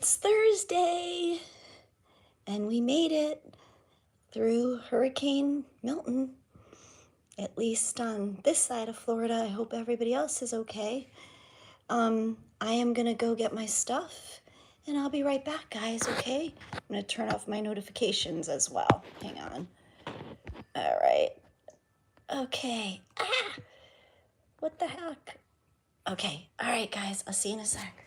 It's Thursday, and we made it through Hurricane Milton, at least on this side of Florida. I hope everybody else is okay. I am gonna go get my stuff, and I'll be right back, guys, okay? I'm gonna turn off my notifications as well. Hang on. All right. Okay. Ah! What the heck? Okay. All right, guys. I'll see you in a sec.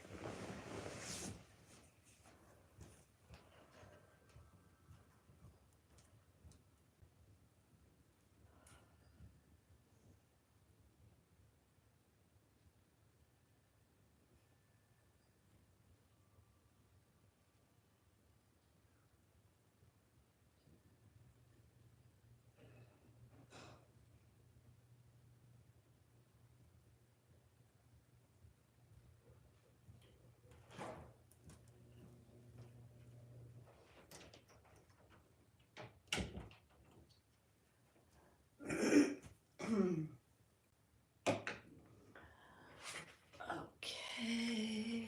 Okay.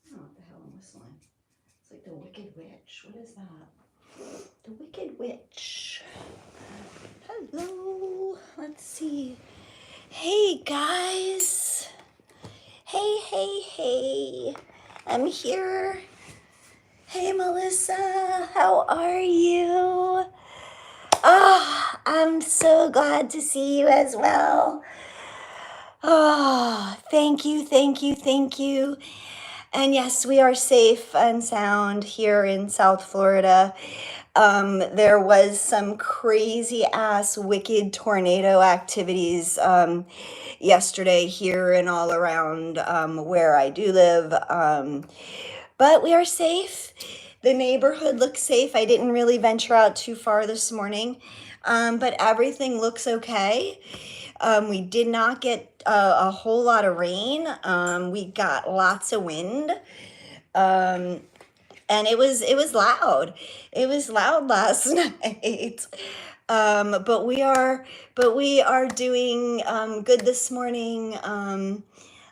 I don't know what the hell I'm whistling. It's like the Wicked Witch. What is that? The Wicked Witch. Hello. Let's see. Hey, guys. Hey. I'm here. Hey, Melissa. How are you? Oh, I'm so glad to see you as well. Oh, thank you. And yes, we are safe and sound here in South Florida. There was some crazy ass wicked tornado activities yesterday here and all around where I do live. But we are safe. The neighborhood looks safe. I didn't really venture out too far this morning, but everything looks okay. We did not get a whole lot of rain. We got lots of wind. And it was loud. It was loud last night. But we are doing good this morning.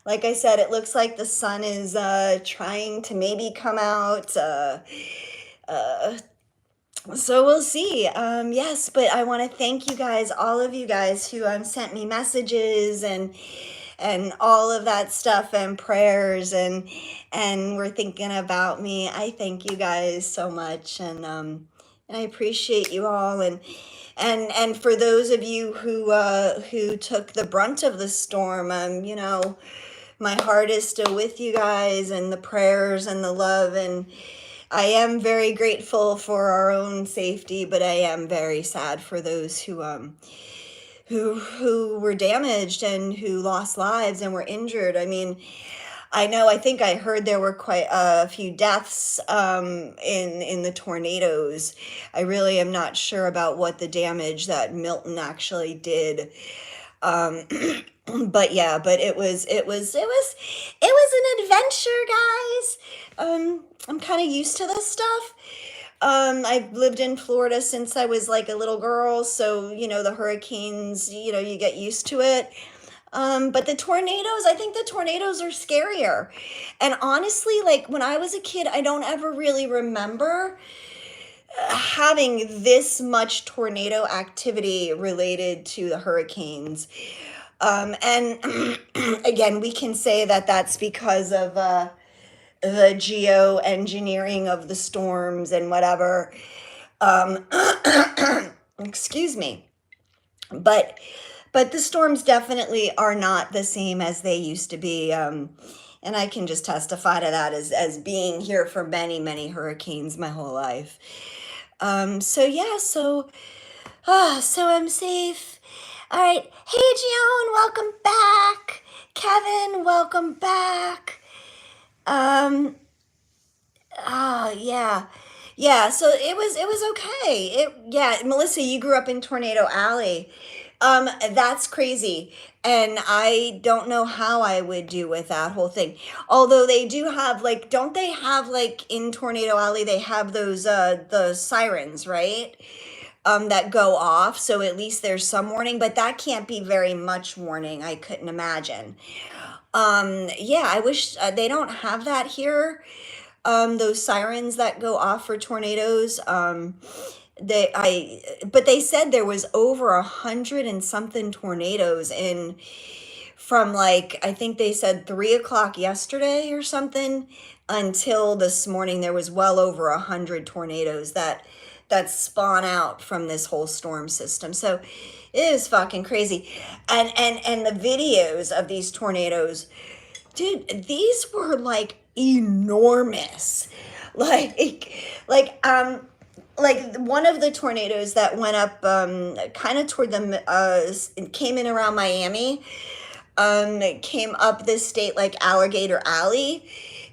Like I said, it looks like the sun is trying to maybe come out. So we'll see. Yes, but I want to thank you guys, all of you guys who sent me messages and all of that stuff and prayers and were thinking about me. I thank you guys so much, and I appreciate you all, and for those of you who took the brunt of the storm, you know, my heart is still with you guys, and the prayers and the love, and I am very grateful for our own safety, but I am very sad for those who were damaged and who lost lives and were injured. I mean, I think I heard there were quite a few deaths in the tornadoes. I really am not sure about what the damage that Milton actually did. But yeah, but it was an adventure, guys. I'm kind of used to this stuff. I've lived in Florida since I was like a little girl, so you know the hurricanes, you know, you get used to it. But the tornadoes, I think the tornadoes are scarier. And honestly, like when I was a kid, I don't ever really remember having this much tornado activity related to the hurricanes. And again, we can say that that's because of the geoengineering of the storms and whatever. Excuse me. But the storms definitely are not the same as they used to be. And I can just testify to that as being here for many hurricanes my whole life. So yeah, so I'm safe. All right. Hey, Gion, welcome back. Kevin, welcome back. Yeah, so it was okay. Melissa, you grew up in Tornado Alley. That's crazy. And I don't know how I would do with that whole thing. Although they do have like, don't they have like in Tornado Alley, they have those the sirens, right? that go off. So at least there's some warning, but that can't be very much warning. I couldn't imagine. Yeah, I wish they don't have that here. Those sirens that go off for tornadoes. But they said there was over 100 and something tornadoes in from like, I think they said 3 o'clock yesterday or something until this morning. There was well over 100 tornadoes that spawn out from this whole storm system. So it is fucking crazy. And the videos of these tornadoes, dude, these were like enormous. Like like one of the tornadoes that went up kind of toward the came in around Miami, it came up this state like Alligator Alley,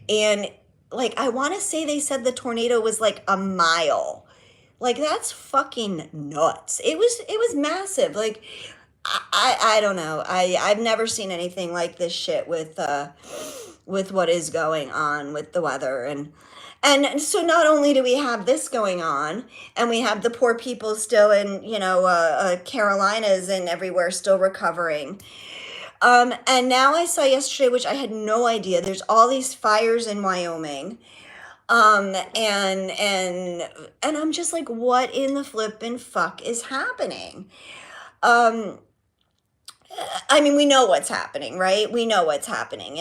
and like I want to say they said the tornado was like a mile. Like that's fucking nuts. It was massive. Like I don't know. I've never seen anything like this shit with what is going on with the weather. And so not only do we have this going on, and we have the poor people still in, Carolinas and everywhere still recovering. And now I saw yesterday, which I had no idea, there's all these fires in Wyoming. And I'm just like, what in the flippin' fuck is happening? Um, I mean, we know what's happening, right? We know what's happening.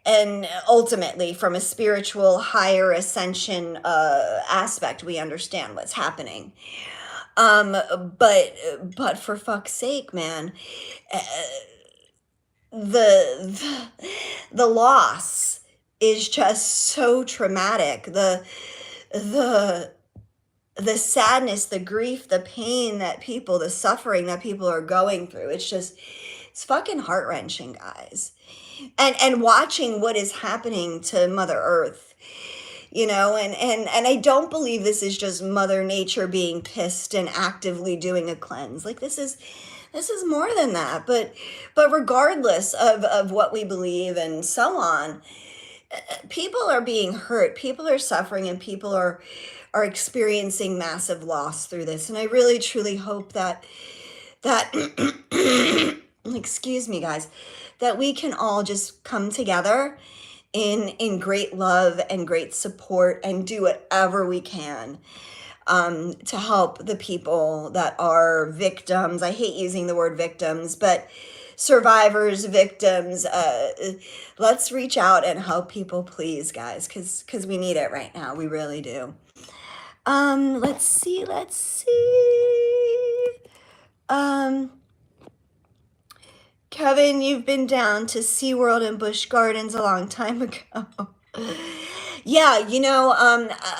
And ultimately, from a spiritual higher ascension aspect, we understand what's happening. Um, but for fuck's sake, man, uh, the loss is just so traumatic. The the sadness, the grief, the pain that people, the suffering that people are going through. It's fucking heart wrenching, guys. And watching what is happening to Mother Earth, and I don't believe this is just Mother Nature being pissed and actively doing a cleanse. Like this is more than that. But regardless of what we believe and so on, people are being hurt, people are suffering, and people are experiencing massive loss through this. And I really truly hope that excuse me, guys, that we can all just come together in great love and great support and do whatever we can to help the people that are victims. I hate using the word victims, but survivors, victims. Let's reach out and help people, please, guys, because we need it right now. We really do. Let's see. Um, Kevin, you've been down to SeaWorld and Busch Gardens a long time ago. Yeah,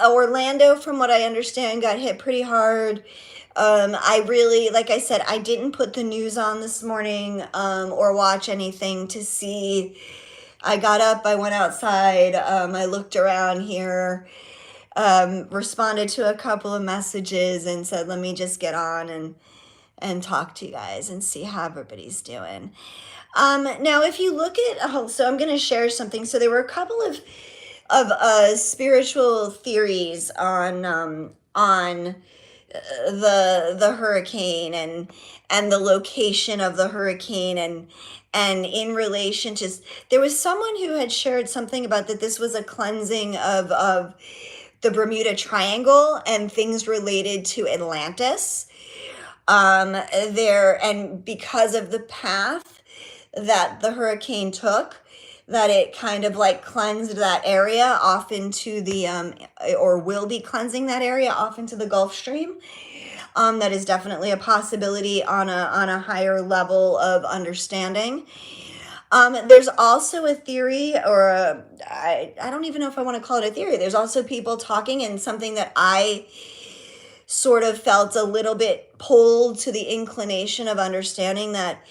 Orlando, from what I understand, got hit pretty hard. I really, like I said, I didn't put the news on this morning, or watch anything to see. I got up, I went outside, I looked around here, responded to a couple of messages and said, let me just get on and talk to you guys and see how everybody's doing. Now, if you look at, so I'm going to share something. So there were a couple of spiritual theories on the hurricane and the location of the hurricane and in relation to, there was someone who had shared something about that this was a cleansing of the Bermuda Triangle and things related to Atlantis. And because of the path that the hurricane took, that it kind of like cleansed that area off into the or will be cleansing that area off into the Gulf Stream. That is definitely a possibility on a higher level of understanding. There's also a theory, or I don't even know if I want to call it a theory. There's also people talking, and something that I sort of felt a little bit pulled to the inclination of understanding that,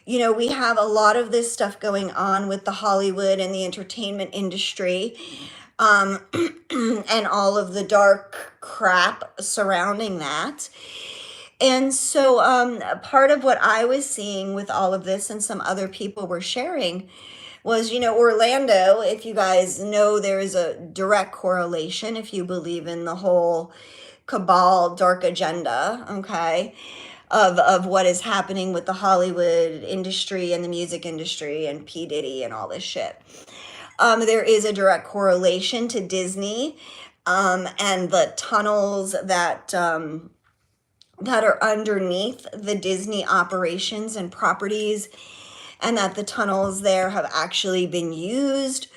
we have a lot of this stuff going on with the Hollywood and the entertainment industry, and all of the dark crap surrounding that. And so part of what I was seeing with all of this, and some other people were sharing, was, Orlando, if you guys know, there is a direct correlation, if you believe in the whole cabal, dark agenda, okay, of what is happening with the Hollywood industry and the music industry and P. Diddy and all this shit. There is a direct correlation to Disney and the tunnels that are underneath the Disney operations and properties, and that the tunnels there have actually been used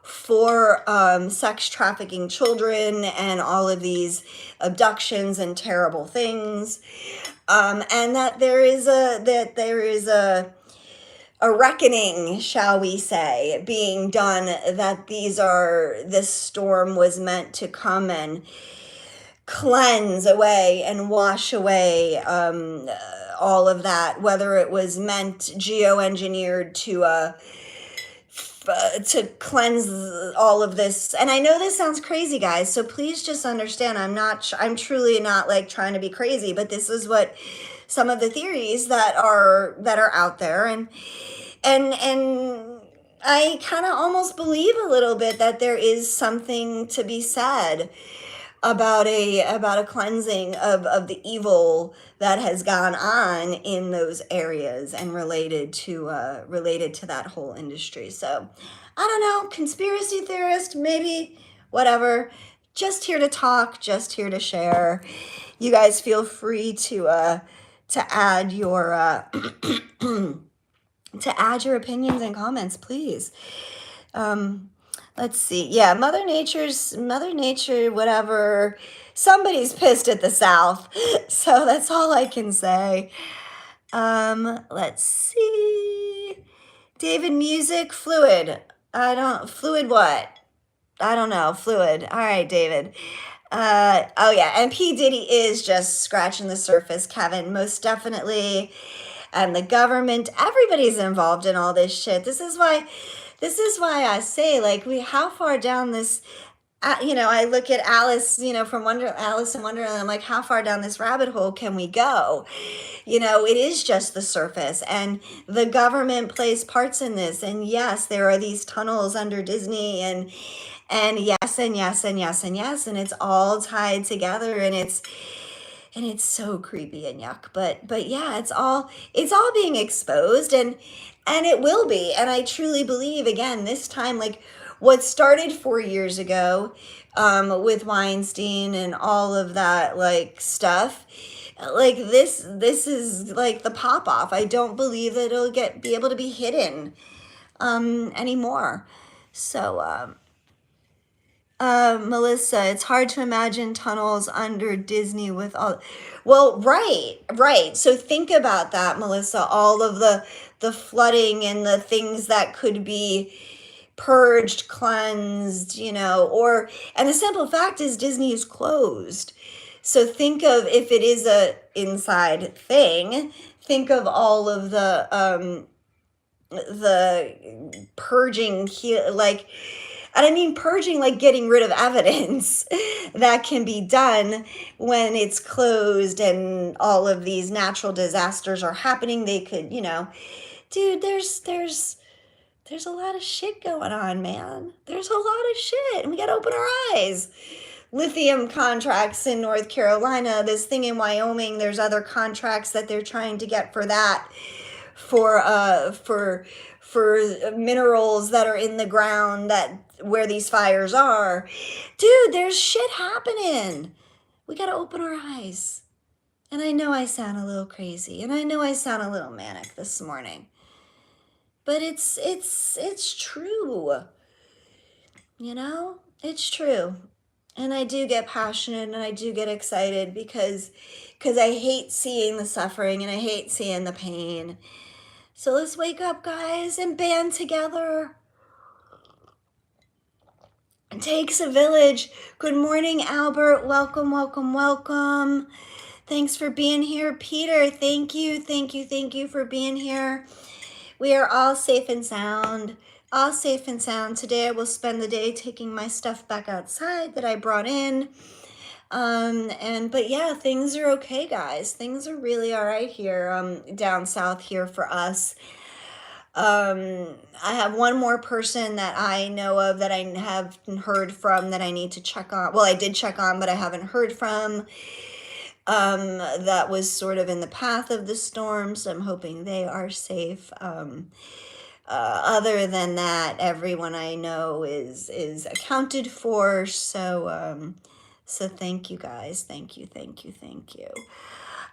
for sex trafficking children and all of these abductions and terrible things, and that there is a reckoning, shall we say, being done, that this storm was meant to come and cleanse away and wash away all of that, whether it was meant geoengineered to cleanse all of this. And I know this sounds crazy, guys, so please just understand, I'm truly not like trying to be crazy, but this is what some of the theories that are out there, and I kind of almost believe a little bit that there is something to be said about a cleansing of the evil that has gone on in those areas and related to that whole industry. So I don't know, conspiracy theorist, maybe, whatever. Just here to talk, just here to share. You guys feel free to add your to add your opinions and comments, please. Let's see. Yeah, Mother Nature, whatever. Somebody's pissed at the South. So that's all I can say. Let's see. David, music, fluid. Fluid what? I don't know. Fluid. All right, David. Oh yeah, and P. Diddy is just scratching the surface, Kevin, most definitely. And the government, everybody's involved in all this shit. This is why I say, like, how far down this, I look at Alice, from Alice in Wonderland, I'm like, how far down this rabbit hole can we go? It is just the surface, and the government plays parts in this. And yes, there are these tunnels under Disney, and yes, and yes, and yes, and yes, and it's all tied together, and it's so creepy and yuck. But yeah, it's all being exposed, and it will be. And I truly believe, again, this time, like what started 4 years ago with Weinstein and all of that like stuff, like this is like the pop off. I don't believe that it'll be able to be hidden anymore. So Melissa, it's hard to imagine tunnels under Disney with all. Well, right. So think about that, Melissa. All of the flooding and the things that could be purged, cleansed, and the simple fact is Disney is closed. So think of, if it is a inside thing, think of all of the purging, like. And I mean purging, like getting rid of evidence that can be done when it's closed and all of these natural disasters are happening. They could, dude, there's a lot of shit going on, man. There's a lot of shit, and we got to open our eyes. Lithium contracts in North Carolina, this thing in Wyoming, there's other contracts that they're trying to get for that, for minerals that are in the ground where these fires are. Dude, there's shit happening. We got to open our eyes. And I know I sound a little crazy, and I know I sound a little manic this morning, but it's true. It's true. And I do get passionate, and I do get excited because I hate seeing the suffering, and I hate seeing the pain. So let's wake up, guys, and band together. It takes a village. Good morning, Albert. Welcome, welcome, welcome. Thanks for being here. Peter, thank you for being here. We are all safe and sound. All safe and sound. Today I will spend the day taking my stuff back outside that I brought in. But yeah, things are okay, guys. Things are really all right here, down south here for us. I have one more person that I know of that I haven't heard from that I need to check on. Well, I did check on, but I haven't heard from. That was sort of in the path of the storm, so I'm hoping they are safe. Other than that, everyone I know is accounted for. So thank you guys. Thank you, thank you, thank you.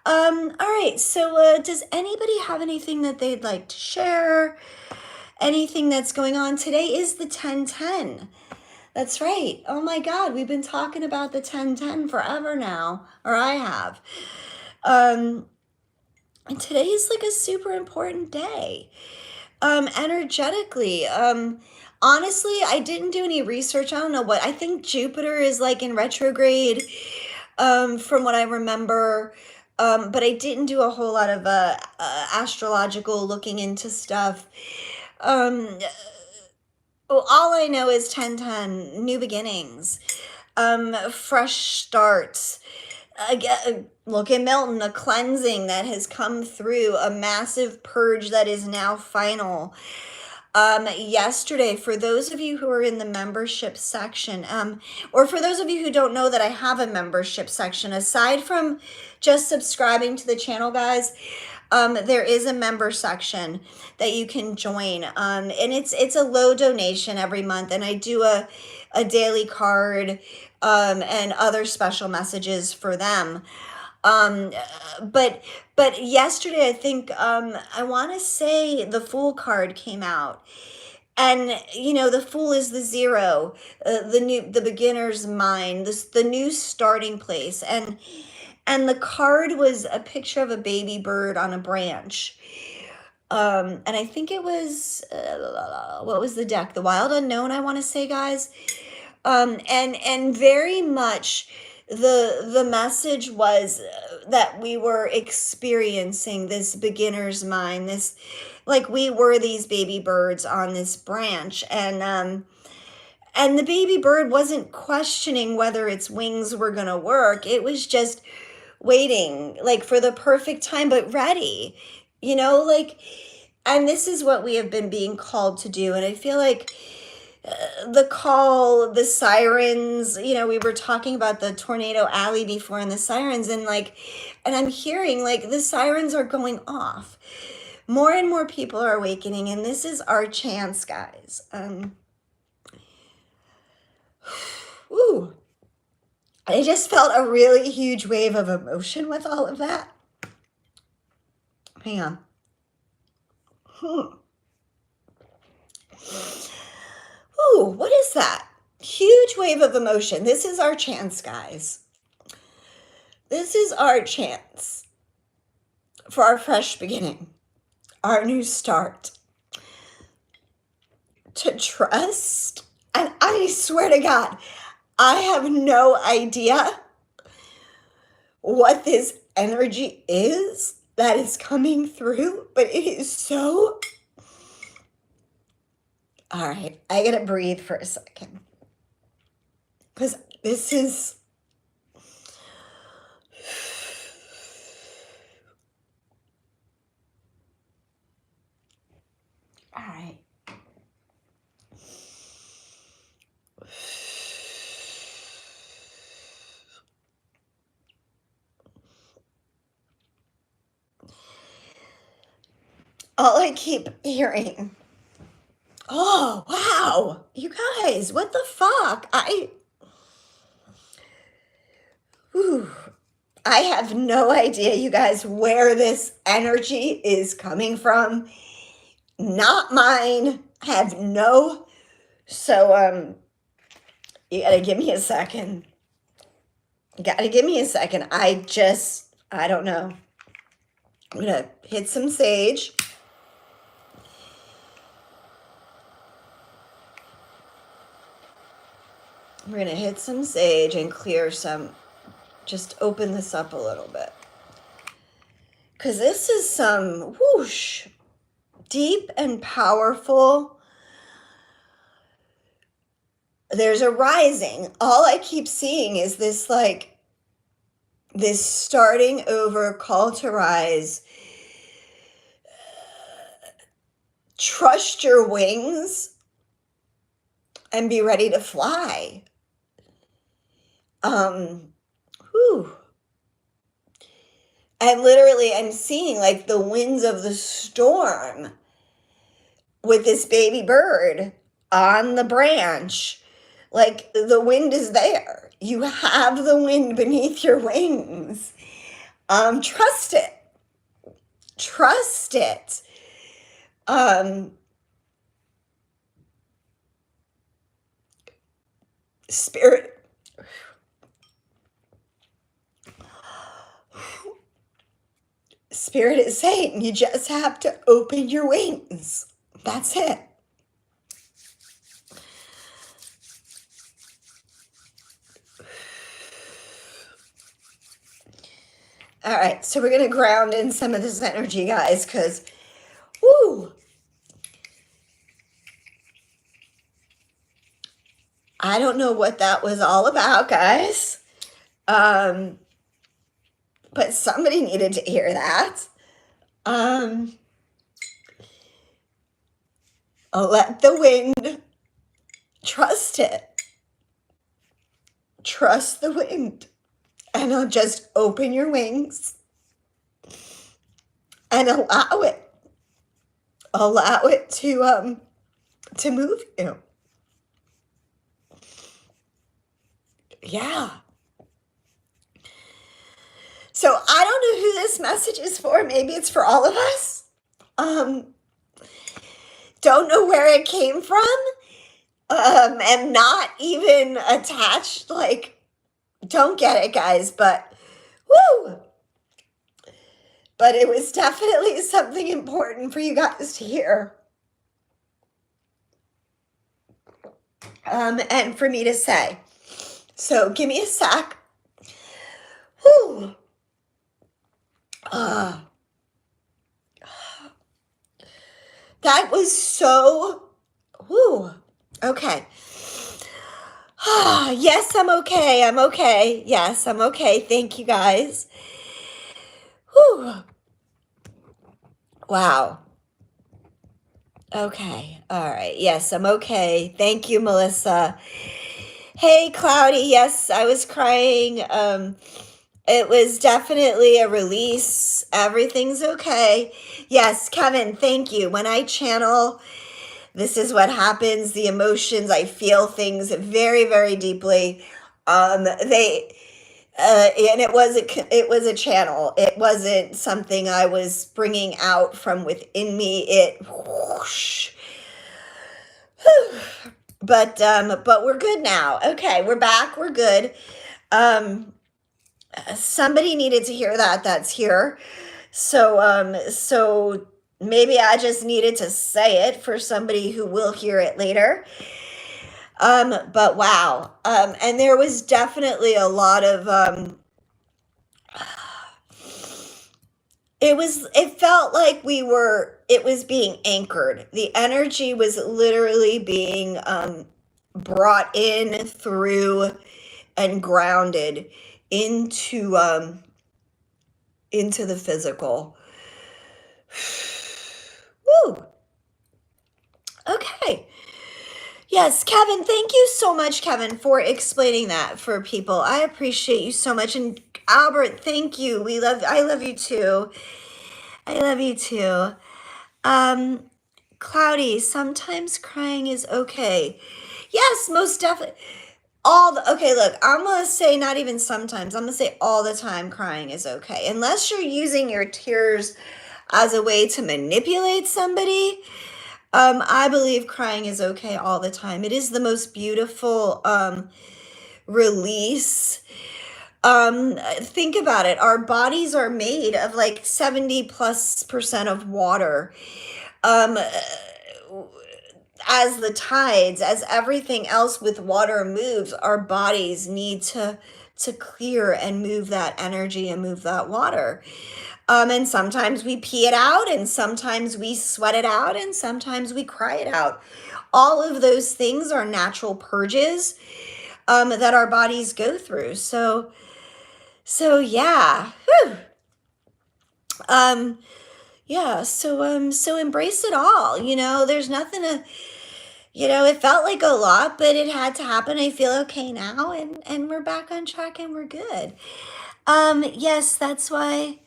All right, so does anybody have anything that they'd like to share? Anything that's going on? Today is the 1010. That's right. Oh my God, we've been talking about the 1010 forever now, or I have. And today is like a super important day. Energetically, honestly, I didn't do any research. I don't know what, I think Jupiter is like in retrograde, from what I remember. But I didn't do a whole lot of astrological looking into stuff. Well, all I know is 1010, new beginnings, fresh starts. Again, look at Milton, a cleansing that has come through, a massive purge that is now final. Yesterday, for those of you who are in the membership section, or for those of you who don't know that I have a membership section, aside from just subscribing to the channel, guys, there is a member section that you can join. And it's a low donation every month, and I do a daily card, and other special messages for them. But yesterday, I think, I want to say the Fool card came out. And you know, the Fool is the zero, the beginner's mind, the new starting place. And the card was a picture of a baby bird on a branch. And I think it was, what was the deck? The Wild Unknown, I want to say, guys. And very much the message was that we were experiencing this beginner's mind, this, like we were these baby birds on this branch. And the baby bird wasn't questioning whether its wings were going to work. It was just waiting, like, for the perfect time, but ready, you know, like, and this is what we have been being called to do. And I feel like the call, the sirens, you know, we were talking about the tornado alley before and the sirens, and like, and I'm hearing like the sirens are going off. More and more people are awakening, and this is our chance, guys. Ooh, I just felt a really huge wave of emotion with all of that. Hang on. Ooh, what is that? Huge wave of emotion. This is our chance, guys. This is our chance for our fresh beginning, our new start. To trust. And I swear to God, I have no idea what this energy is that is coming through, but it is so... All right, I gotta breathe for a second, because this is... All right. All I keep hearing... Oh, wow. You guys, what the fuck? I have no idea, you guys, where this energy is coming from. Not mine. Have no... So, you gotta give me a second. You gotta give me a second. I don't know. I'm gonna hit some sage. We're gonna hit some sage and clear some, just open this up a little bit. Because this is some whoosh, deep and powerful. There's a rising. All I keep seeing is this, like, this starting over, call to rise, trust your wings and be ready to fly. Whew. And literally, I'm seeing like the winds of the storm with this baby bird on the branch. Like the wind is there. You have the wind beneath your wings. Trust it. Trust it. Spirit. Spirit is saying you just have to open your wings. That's it. All right, so we're going to ground in some of this energy, guys, because, whoo, I don't know what that was all about, guys. But somebody needed to hear that. Let the wind, trust it. Trust the wind. And I'll just open your wings and allow it. Allow it to move you. Yeah. So I don't know who this message is for. Maybe it's for all of us. Don't know where it came from. And not even attached. Like, don't get it, guys. But, woo! But it was definitely something important for you guys to hear. And for me to say. So give me a sec. Whew. That was so, whew. Okay. Yes, I'm okay. I'm okay. Yes, I'm okay. Thank you, guys. Whew. Wow. Okay. All right. Yes, I'm okay. Thank you, Melissa. Hey, Cloudy. Yes, I was crying. It was definitely a release. Everything's okay. Yes, Kevin, thank you. When I channel, this is what happens. The emotions, I feel things very, very deeply. And it was a channel. It wasn't something I was bringing out from within me. It whoosh. But we're good now. Okay, we're back. We're good. Somebody needed to hear that. That's here. So maybe I just needed to say it for somebody who will hear it later. But wow. And there was definitely a lot of, it felt like it was being anchored. The energy was literally being, brought in through and grounded into the physical. Woo. Okay. Yes, Kevin, thank you so much, Kevin, for explaining that for people. I appreciate you so much. And Albert, thank you. I love you too. I love you too. Cloudy, sometimes crying is okay. Yes, most definitely. Okay, look, I'm going to say not even sometimes. I'm going to say all the time crying is okay. Unless you're using your tears as a way to manipulate somebody, I believe crying is okay all the time. It is the most beautiful release. Think about it. Our bodies are made of like 70+% of water. As the tides, as everything else with water moves, our bodies need to clear and move that energy and move that water. And sometimes we pee it out, and sometimes we sweat it out, and sometimes we cry it out. All of those things are natural purges that our bodies go through. So yeah. Whew. Yeah, so embrace it all. There's nothing to, it felt like a lot, but it had to happen. I feel okay now, and we're back on track and we're good. Yes, that's why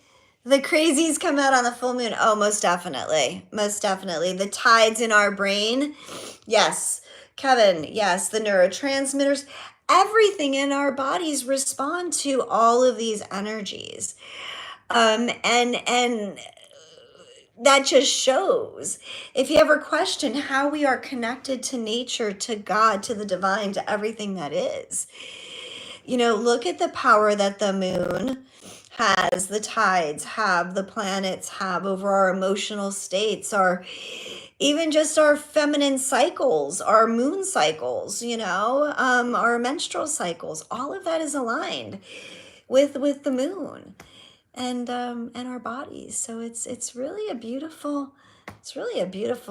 the crazies come out on the full moon. Oh, most definitely. Most definitely. The tides in our brain. Yes. Kevin, yes, the neurotransmitters, everything in our bodies respond to all of these energies. And that just shows, if you ever question how we are connected to nature, to God, to the divine, to everything that is, look at the power that the moon has, the tides have, the planets have over our emotional states, even just our feminine cycles, our moon cycles, our menstrual cycles. All of that is aligned with the moon and our bodies. So it's really a beautiful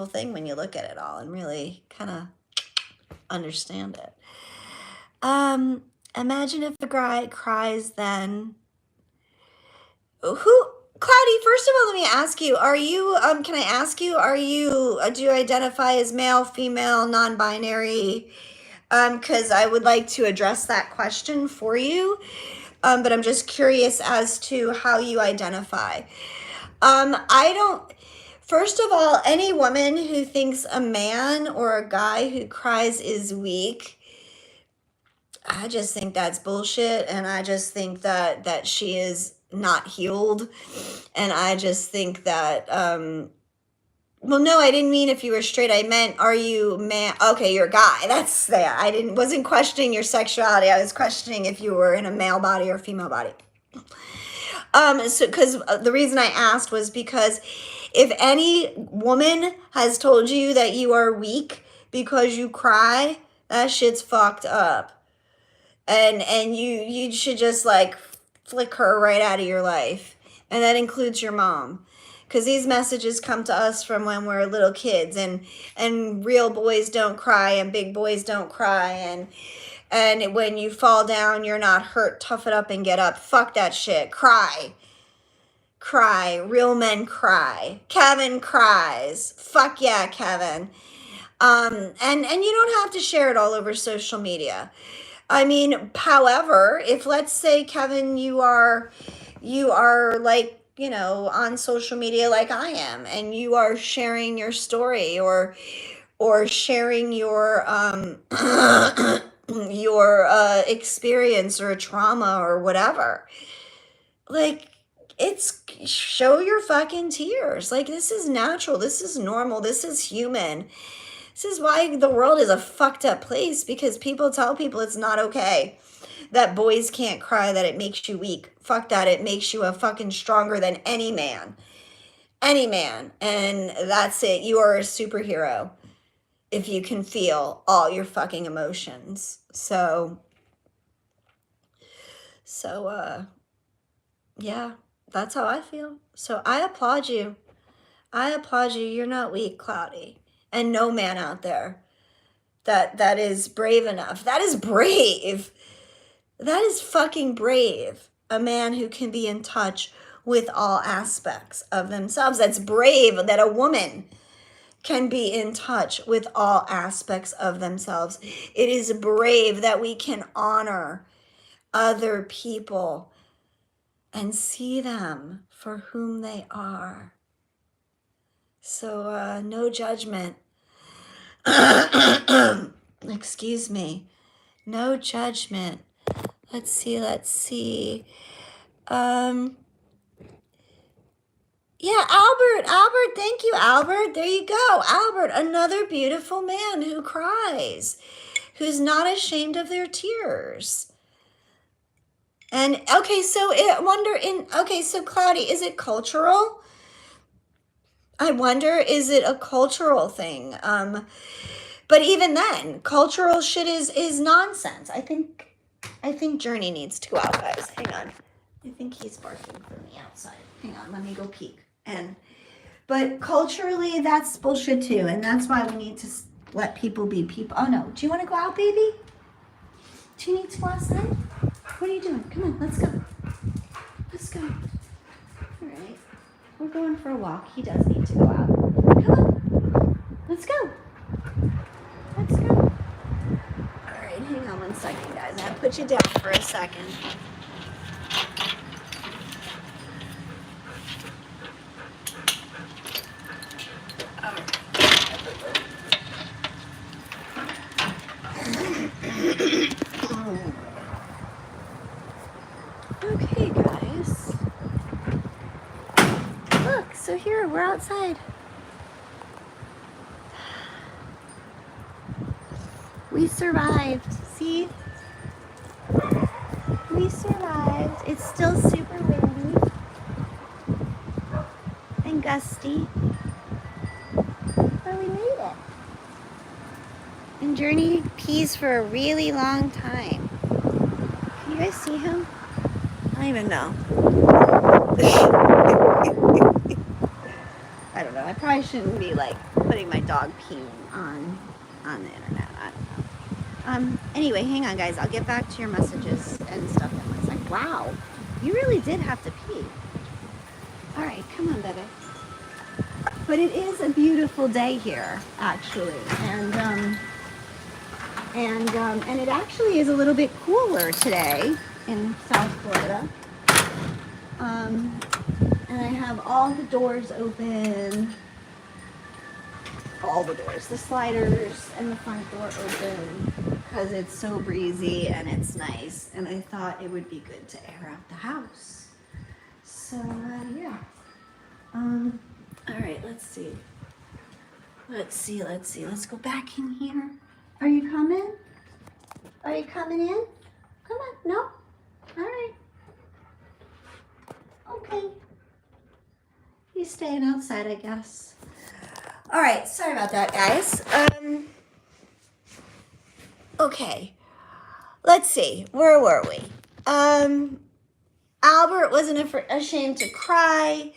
thing when you look at it all and really kind of understand it. Imagine if the guy cries then. Cloudy, first of all, let me ask you, can I ask you, do you identify as male, female, non-binary? Because I would like to address that question for you. But I'm just curious as to how you identify. First of all, any woman who thinks a man or a guy who cries is weak, I just think that's bullshit. And I just think that she is not healed. And I just think that, well, no, I didn't mean if you were straight. I meant, are you man? Okay, you're a guy. That's there. Wasn't questioning your sexuality. I was questioning if you were in a male body or female body. So, because the reason I asked was because if any woman has told you that you are weak because you cry, that shit's fucked up. And you should just like flick her right out of your life. And that includes your mom. Because these messages come to us from when we're little kids, and real boys don't cry and big boys don't cry, and when you fall down, you're not hurt, tough it up and get up. Fuck that shit. Cry. Real men cry. Kevin cries. Fuck yeah, Kevin. And you don't have to share it all over social media. I mean, however, if let's say, Kevin, you are like, on social media like I am, and you are sharing your story or sharing your your experience or trauma or whatever, like, it's show your fucking tears. Like, this is natural, this is normal, this is human. This is why the world is a fucked up place, because people tell people it's not okay, that boys can't cry, that it makes you weak. Fuck that. It makes you a fucking stronger than any man. Any man. And that's it. You are a superhero if you can feel all your fucking emotions. So yeah, that's how I feel. So I applaud you. You're not weak, Cloudy. And no man out there that is brave enough. That is brave. That is fucking brave. A man who can be in touch with all aspects of themselves. That's brave that a woman can be in touch with all aspects of themselves. It is brave that we can honor other people and see them for whom they are. So no judgment. Excuse me. No judgment. Let's see. Yeah, Albert, thank you, Albert. There you go. Albert, another beautiful man who cries, who's not ashamed of their tears. And okay, so Cloudy, is it cultural? I wonder, is it a cultural thing? But even then, cultural shit is nonsense. I think Journey needs to go out, guys. Hang on. I think he's barking for me outside. Hang on, let me go peek. But culturally, that's bullshit too, and that's why we need to let people be people. Oh no, do you want to go out, baby? Do you need to go outside? What are you doing? Come on, let's go. Let's go. All right. We're going for a walk. He does need to go out. Come on. Let's go. Let's go. All right, hang on one second, guys. I'll put you down for a second. Okay, guys. Look, so here, we're outside. We survived. See? We survived. It's still super windy and gusty, but we made it. And Journey pees for a really long time. Can you guys see him? I don't even know. I don't know. I probably shouldn't be like putting my dog peeing on the internet. I don't know. Anyway, hang on, guys. I'll get back to your messages and stuff in one sec. Wow, you really did have to pee. All right, come on, baby. But it is a beautiful day here, actually, and it actually is a little bit cooler today in South Florida. And I have all the doors open. All the doors, the sliders and the front door open because it's so breezy and it's nice, and I thought it would be good to air out the house. So yeah. All right, let's see. Let's go back in here. Are you coming? Are you coming in? Come on. No? All right. Okay. He's staying outside, I guess. All right, sorry about that, guys. Okay, let's see. Where were we? Albert wasn't ashamed to cry.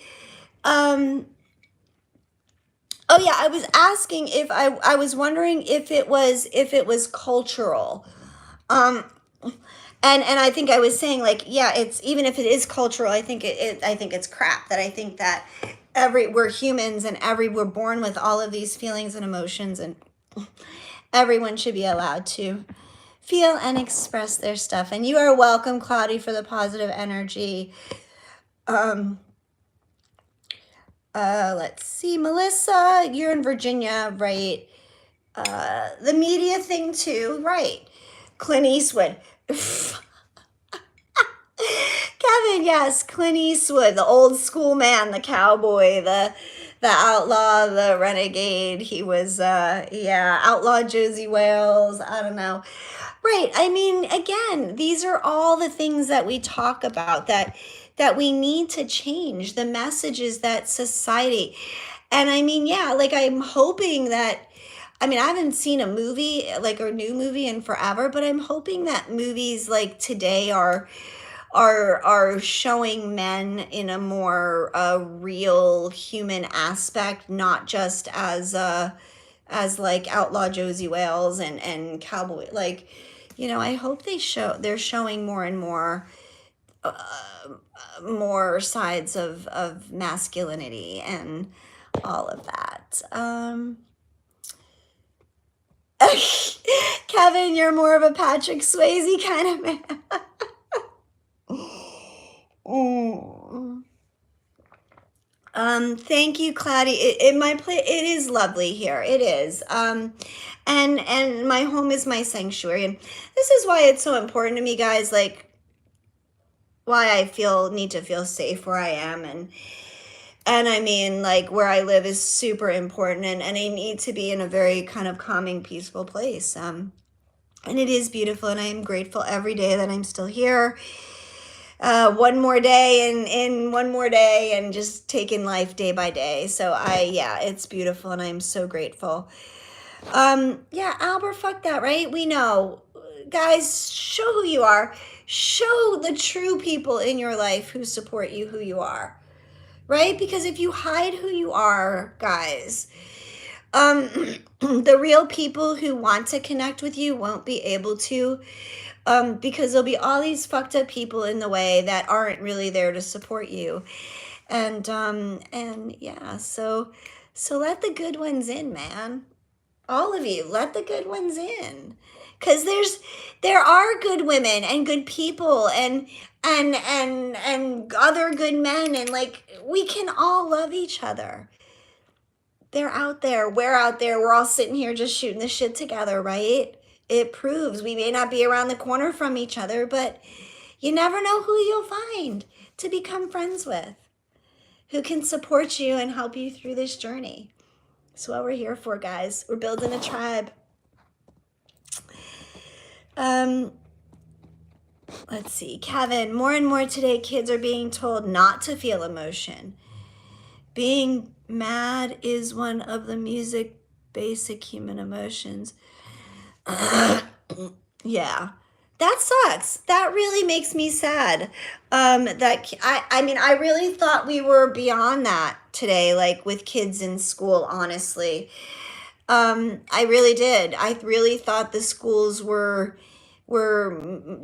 Oh yeah, I was asking if I was wondering if it was cultural. And I think I was saying, like, yeah, it's, even if it is cultural, I think I think it's crap. That I think that we're humans, and we're born with all of these feelings and emotions, and everyone should be allowed to feel and express their stuff. And you are welcome, Cloudy, for the positive energy. Let's see, Melissa, you're in Virginia, right? The media thing too, right? Clint Eastwood. Kevin, yes, Clint Eastwood, the old school man, the cowboy, the outlaw, the renegade. He was, outlaw Josie Wales. I don't know. Right. I mean, again, these are all the things that we talk about that we need to change, the messages that society. And I mean, yeah, like, I'm hoping that, I mean, I haven't seen a movie, like a new movie, in forever, but I'm hoping that movies like today are showing men in a more real human aspect, not just as like outlaw Josie Wales and cowboy. Like, you know, I hope they're showing more and more more sides of masculinity and all of that. Kevin, you're more of a Patrick Swayze kind of man. Thank you, Cloudy. It is lovely here. It is. And my home is my sanctuary. And this is why it's so important to me, guys, like, why I need to feel safe where I am. And I mean, like, where I live is super important, and I need to be in a very kind of calming, peaceful place. And it is beautiful, and I am grateful every day that I'm still here. One more day and one more day, and just taking life day by day. So it's beautiful, and I'm so grateful. Albert, fuck that, right? We know. Guys, show who you are. Show the true people in your life who support you who you are, right? Because if you hide who you are, guys, the real people who want to connect with you won't be able to, because there'll be all these fucked up people in the way that aren't really there to support you. And yeah, so let the good ones in, man. All of you, let the good ones in. Because there are good women and good people and other good men, and like we can all love each other. They're out there. We're out there. We're all sitting here just shooting the shit together, right? It proves we may not be around the corner from each other, but you never know who you'll find to become friends with, who can support you and help you through this journey. That's what we're here for, guys. We're building a tribe. Let's see. Kevin, more and more today, kids are being told not to feel emotion. Being mad is one of the basic human emotions. Yeah, that sucks. That really makes me sad. I mean, I really thought we were beyond that today, like with kids in school, honestly. I really did. I really thought the schools were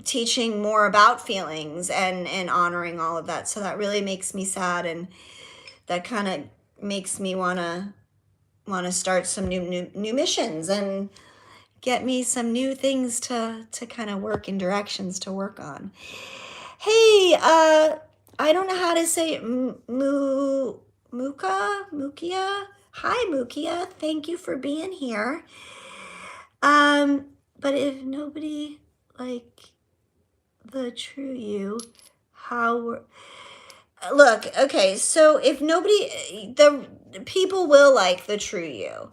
teaching more about feelings and honoring all of that. So that really makes me sad, and that kind of makes me want to start some new missions and get me some new things to kind of work in directions to work on. Hey, I don't know how to say Mukia. Hi, Mukia. Thank you for being here. But if nobody like the true you, look, okay, so if nobody, the people will like the true you.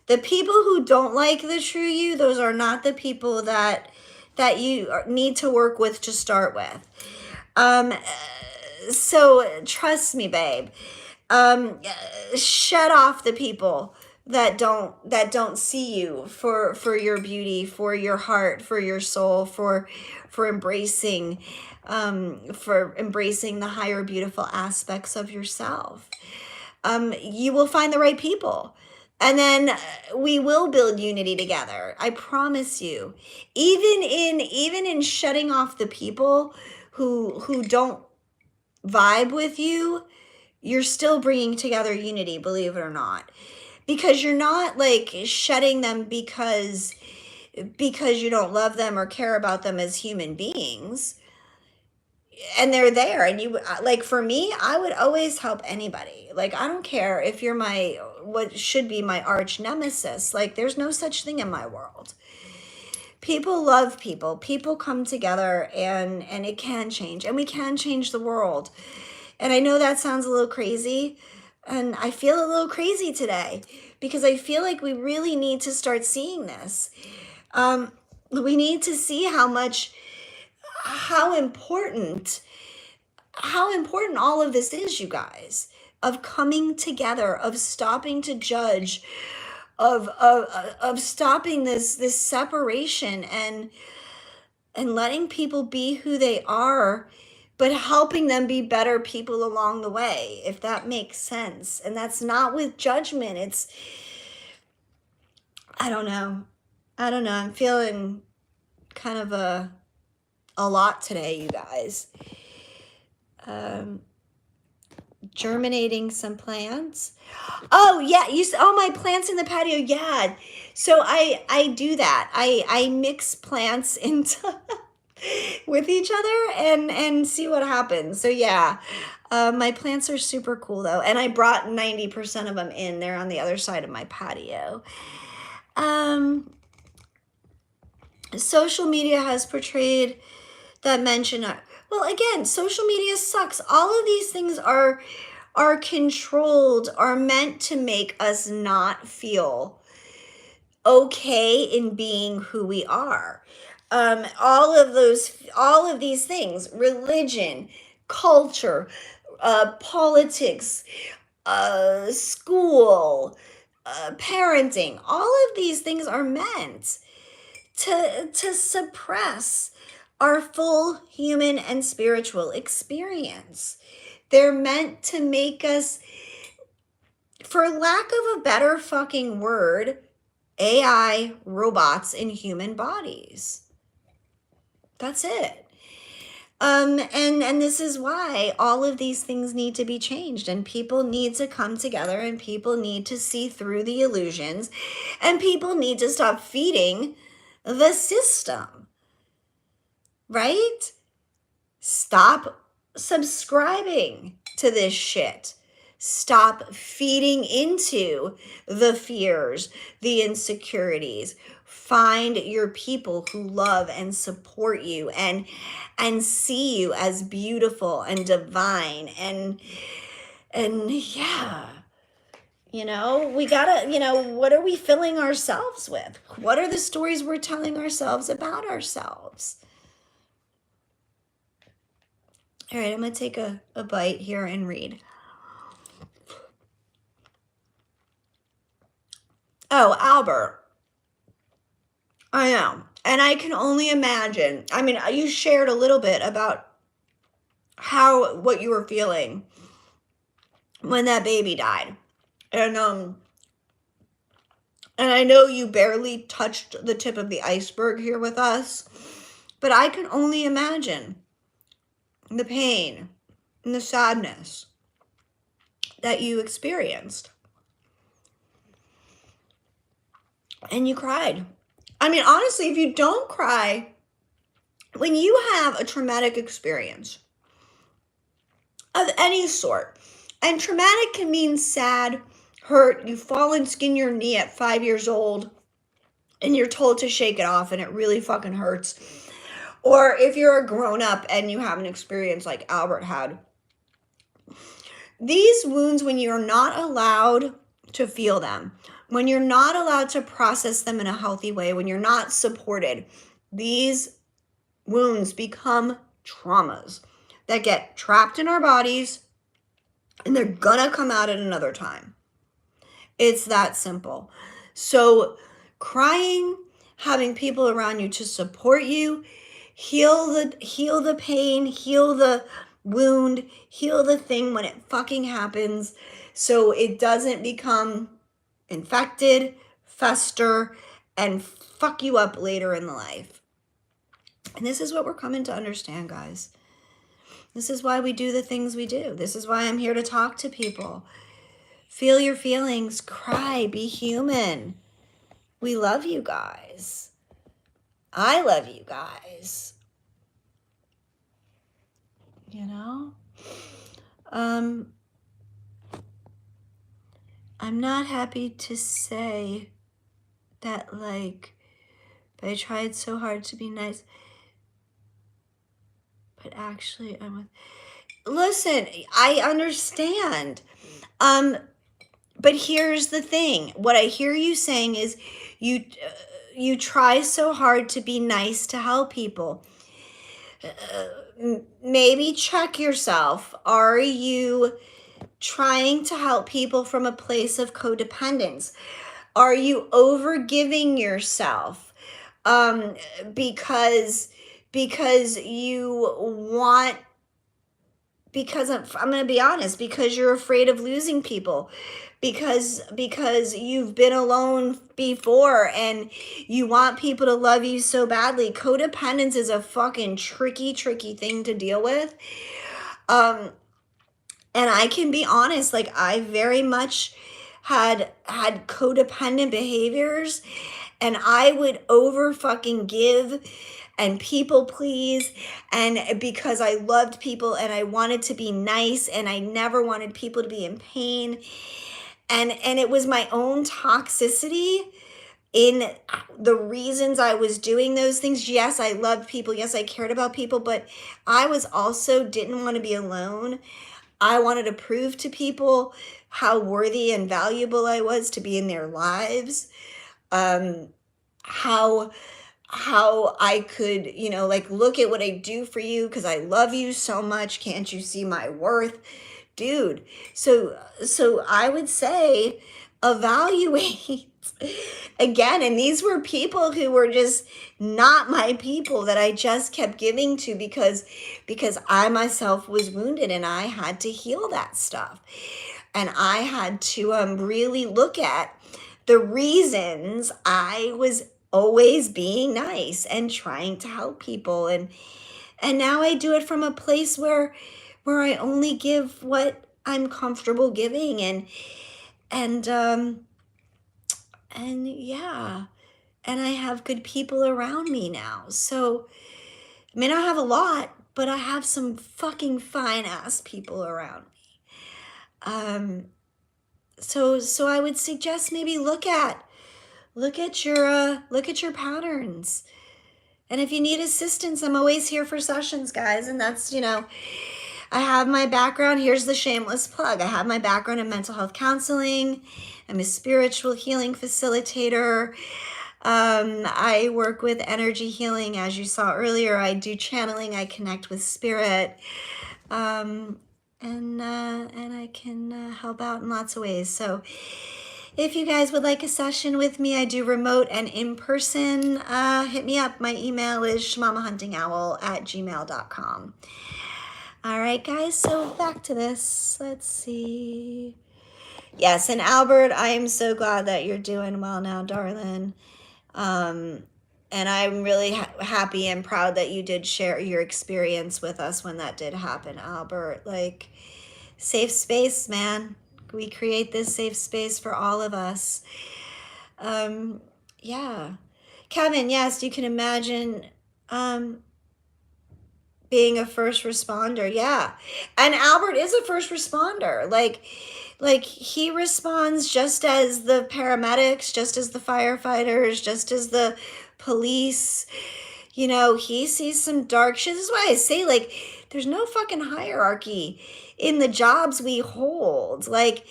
The people who don't like the true you, those are not the people that you need to work with to start with. So trust me, babe. Shut off the people that don't see you for your beauty, for your heart, for your soul, for embracing the higher beautiful aspects of yourself. You will find the right people. And then we will build unity together. I promise you. Even in shutting off the people who don't vibe with you, you're still bringing together unity, believe it or not. Because you're not like shutting them because you don't love them or care about them as human beings. And they're there, and you, like, for me, I would always help anybody. Like, I don't care if you're what should be my arch nemesis. Like, there's no such thing in my world. People love people. People come together, and it can change, and we can change the world. And I know that sounds a little crazy, and I feel a little crazy today because I feel like we really need to start seeing this. We need to see how important all of this is, you guys, of coming together, of stopping to judge, of stopping this separation and letting people be who they are, but helping them be better people along the way, if that makes sense. And that's not with judgment. It's, I don't know. I'm feeling kind of a lot today, you guys. Germinating some plants. Oh yeah, my plants in the patio. Yeah, so I do that. I mix plants into with each other and see what happens. So yeah, my plants are super cool though, and I brought 90% of them in. They're on the other side of my patio. Social media has portrayed that mention. Well, again, social media sucks. All of these things are controlled, are meant to make us not feel okay in being who we are. All of these things, religion, culture, politics, school, parenting, all of these things are meant to suppress our full human and spiritual experience. They're meant to make us, for lack of a better fucking word, AI robots in human bodies. That's it. And this is why all of these things need to be changed, and people need to come together, and people need to see through the illusions, and people need to stop feeding the system, right? Stop subscribing to this shit. Stop feeding into the fears, the insecurities. Find your people who love and support you and see you as beautiful and divine and yeah. We gotta, what are we filling ourselves with? What are the stories we're telling ourselves about ourselves? All right, I'm going to take a bite here and read. Oh, Albert. I know. And I can only imagine. I mean, you shared a little bit about what you were feeling when that baby died. And I know you barely touched the tip of the iceberg here with us, but I can only imagine the pain and the sadness that you experienced. And you cried. I mean, honestly, if you don't cry, when you have a traumatic experience of any sort, and traumatic can mean sad, hurt, you fall and skin your knee at 5 years old, and you're told to shake it off, and it really fucking hurts. Or if you're a grown-up and you have an experience like Albert had. These wounds, when you're not allowed to feel them, when you're not allowed to process them in a healthy way, when you're not supported, these wounds become traumas that get trapped in our bodies, and they're gonna come out at another time. It's that simple. So crying, having people around you to support you, heal the pain, heal the wound, heal the thing when it fucking happens, so it doesn't become infected, fester, and fuck you up later in the life. And this is what we're coming to understand, guys. This is why we do the things we do. This is why I'm here to talk to people. Feel your feelings, cry, be human. We love you guys. I love you guys. I'm not happy to say that, but I tried so hard to be nice. But actually, listen, I understand. But here's the thing. What I hear you saying is you try so hard to be nice to help people. Maybe check yourself. Are you trying to help people from a place of codependence? Are you overgiving yourself because you want, because I'm going to be honest, because you're afraid of losing people, because you've been alone before and you want people to love you so badly. Codependence is a fucking tricky thing to deal with. And I can be honest, I very much had codependent behaviors, and I would over fucking give and people please, and because I loved people and I wanted to be nice and I never wanted people to be in pain, and it was my own toxicity in the reasons I was doing those things. Yes, I loved people. Yes, I cared about people, but I was also didn't want to be alone. I wanted to prove to people how worthy and valuable I was to be in their lives. How I could, look at what I do for you because I love you so much. Can't you see my worth? Dude. So I would say evaluate again. And these were people who were just not my people that I just kept giving to because I myself was wounded and I had to heal that stuff. And I had to really look at the reasons I was always being nice and trying to help people. And And now I do it from a place where I only give what I'm comfortable giving, and yeah, and I have good people around me now. So I mean, I have a lot, but I have some fucking fine ass people around me. So I would suggest maybe look at your patterns. And if you need assistance, I'm always here for sessions, guys. And that's, I have my background. Here's the shameless plug. I have my background in mental health counseling. I'm a spiritual healing facilitator. I work with energy healing. As you saw earlier, I do channeling. I connect with spirit. And I can help out in lots of ways. So if you guys would like a session with me, I do remote and in-person. Hit me up. My email is shamamahuntingowl@gmail.com. All right, guys, so back to this. Let's see. Yes, and Albert, I am so glad that you're doing well now, darling. And I'm really happy and proud that you did share your experience with us when that did happen, Albert. Like, safe space, man. We create this safe space for all of us. Yeah. Kevin, yes, you can imagine being a first responder. Yeah. And Albert is a first responder. Like he responds just as the paramedics, just as the firefighters, just as the police. He sees some dark shit. This is why I say, like, there's no fucking hierarchy in the jobs we hold. Like,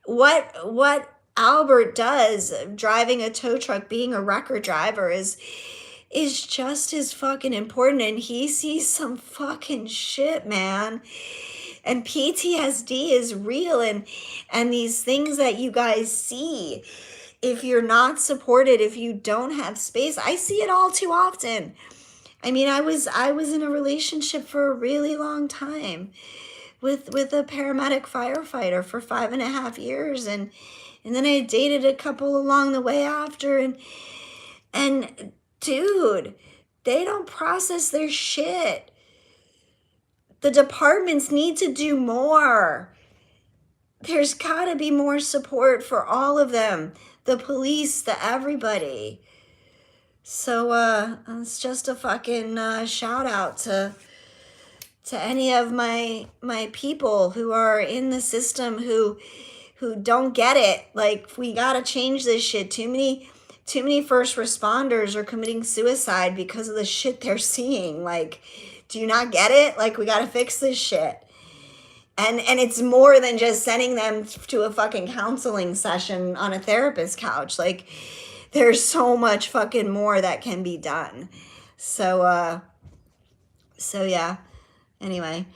what Albert does, driving a tow truck, being a wrecker driver, is just as fucking important. And he sees some fucking shit, man. And PTSD is real, and these things that you guys see, if you're not supported, if you don't have space, I see it all too often. I mean, I was in a relationship for a really long time with a paramedic firefighter for 5.5 years, and then I dated a couple along the way after, and dude, they don't process their shit. The departments need to do more. There's gotta be more support for all of them. The police, the everybody. So it's just a fucking shout out to any of my people who are in the system who don't get it. Like, we gotta change this shit. Too many first responders are committing suicide because of the shit they're seeing. Like, do you not get it? Like, we gotta fix this shit. And it's more than just sending them to a fucking counseling session on a therapist couch. Like, there's so much fucking more that can be done. So yeah. Anyway,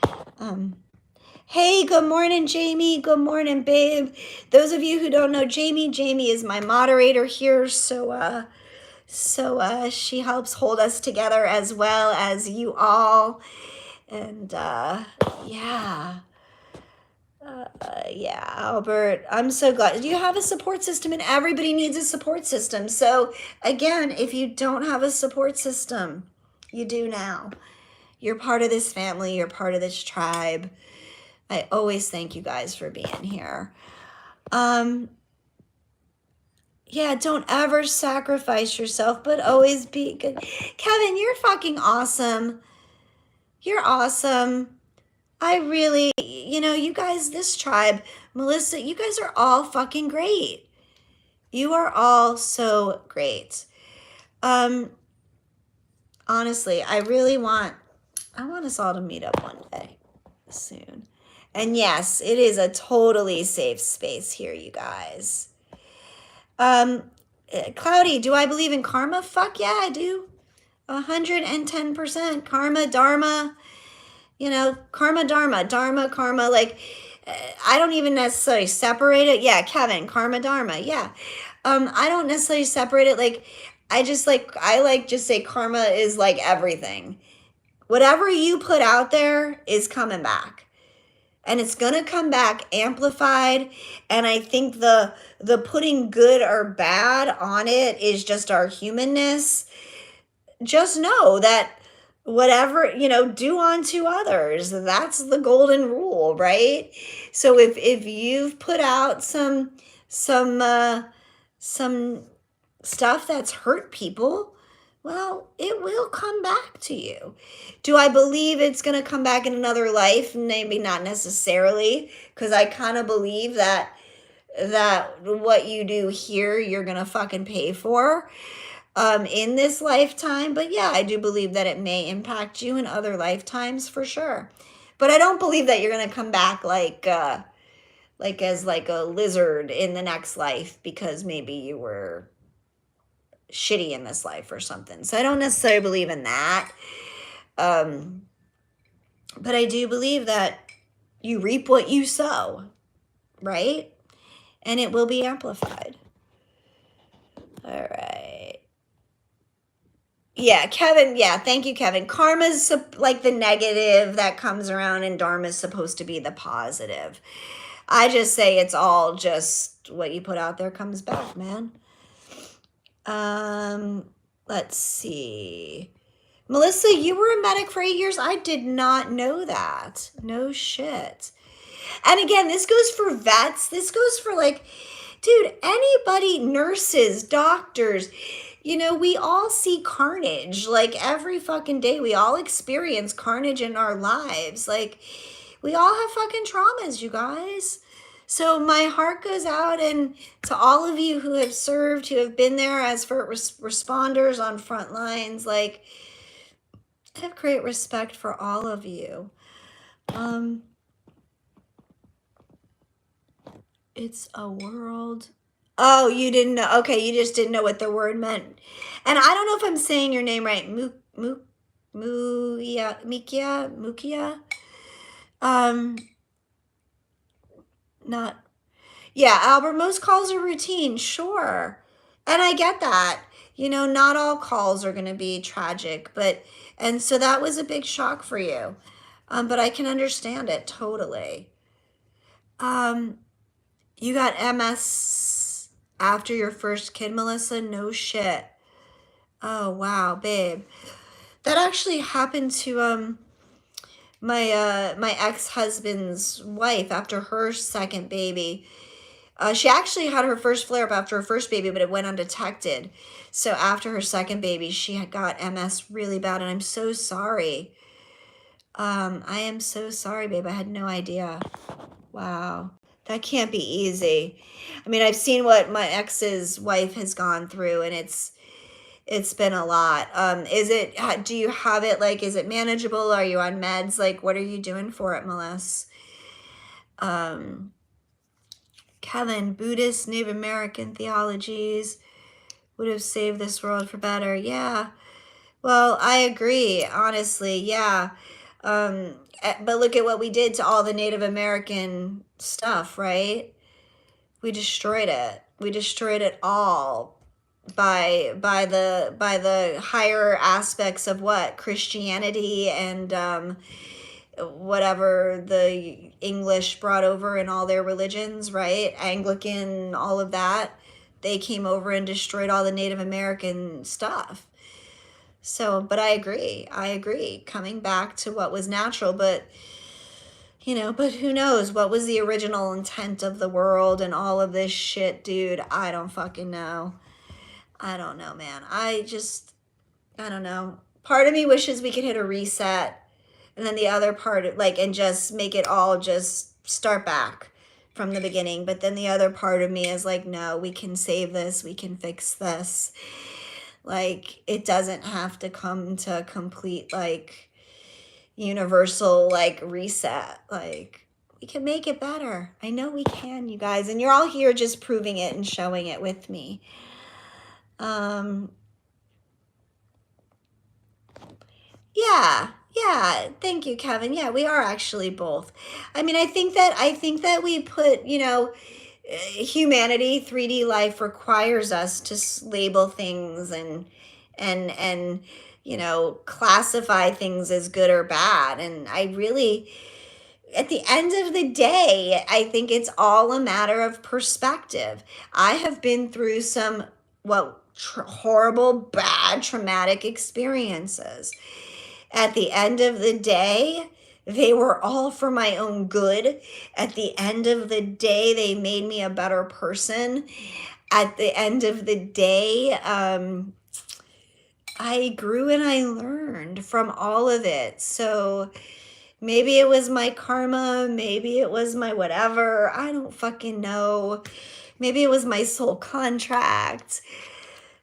hey, good morning, Jamie. Good morning, babe. Those of you who don't know Jamie is my moderator here. So she helps hold us together as well as you all. And yeah. Yeah, Albert, I'm so glad. You have a support system, and everybody needs a support system. So again, if you don't have a support system, you do now. You're part of this family. You're part of this tribe. I always thank you guys for being here. Yeah, don't ever sacrifice yourself, but always be good. Kevin, you're fucking awesome. You're awesome. I really, you guys, this tribe, Melissa, you guys are all fucking great. You are all so great. Honestly, I want us all to meet up one day soon. And yes, it is a totally safe space here, you guys. Cloudy, do I believe in karma? Fuck yeah, I do. 110%. Karma, dharma. Karma, dharma, karma, like, I don't even necessarily separate it. Yeah, Kevin, karma, dharma, yeah. I don't necessarily separate it. Like, I just say karma is like everything. Whatever you put out there is coming back. And it's gonna come back amplified. And I think the putting good or bad on it is just our humanness. Just know that whatever, do unto others. That's the golden rule, right? So if you've put out some stuff that's hurt people, well, it will come back to you. Do I believe it's going to come back in another life? Maybe not necessarily, because I kind of believe that what you do here, you're going to fucking pay for in this lifetime. But yeah, I do believe that it may impact you in other lifetimes for sure. But I don't believe that you're going to come back like as like a lizard in the next life because maybe you were shitty in this life or something. So I don't necessarily believe in that. But I do believe that you reap what you sow, right? And it will be amplified. All right. Yeah, Kevin. Yeah, thank you, Kevin. Karma's like the negative that comes around, and Dharma's supposed to be the positive. I just say it's all just what you put out there comes back, man. Let's see. Melissa, you were a medic for 8 years? I did not know that. No shit. And again, this goes for vets. This goes for like, dude, anybody, nurses, doctors, we all see carnage like every fucking day. We all experience carnage in our lives. Like, we all have fucking traumas, you guys. So my heart goes out and to all of you who have served, who have been there as first responders on front lines. Like, I have great respect for all of you. It's a world. Oh, you didn't know. Okay, you just didn't know what the word meant. And I don't know if I'm saying your name right. Mukia. Not. Yeah, Albert, most calls are routine, sure. And I get that. Not all calls are going to be tragic, and so that was a big shock for you. But I can understand it totally. You got MS after your first kid, Melissa? No shit. Oh, wow, babe. That actually happened to my ex-husband's wife after her second baby. She actually had her first flare-up after her first baby, but it went undetected. So after her second baby, she had got MS really bad, and I'm so sorry. I am so sorry, babe. I had no idea. Wow. That can't be easy. I mean, I've seen what my ex's wife has gone through, and it's been a lot. Do you have it, like, is it manageable? Are you on meds? Like, what are you doing for it, Melissa? Kevin, Buddhist, Native American theologies would have saved this world for better. Yeah. Well, I agree, honestly. Yeah. But look at what we did to all the Native American stuff, right? We destroyed it. We destroyed it all by the higher aspects of what? Christianity and whatever the English brought over in all their religions, right? Anglican, all of that. They came over and destroyed all the Native American stuff. So, but I agree. Coming back to what was natural, but who knows? What was the original intent of the world and all of this shit, dude? I don't fucking know. I don't know, man. I don't know. Part of me wishes we could hit a reset, and then the other part, and just make it all just start back from the beginning. But then the other part of me is like, no, we can save this. We can fix this. Like, it doesn't have to come to a complete, universal, reset. Like, we can make it better. I know we can, you guys. And you're all here just proving it and showing it with me. Yeah. Thank you, Kevin. Yeah, we are actually both. I mean, I think that we put, humanity, 3D life requires us to label things and classify things as good or bad. And I really, at the end of the day, I think it's all a matter of perspective. I have been through some horrible, bad, traumatic experiences. At the end of the day, they were all for my own good. At the end of the day, they made me a better person. At the end of the day, I grew and I learned from all of it. So maybe it was my karma, maybe it was my whatever. I don't fucking know. Maybe it was my soul contract.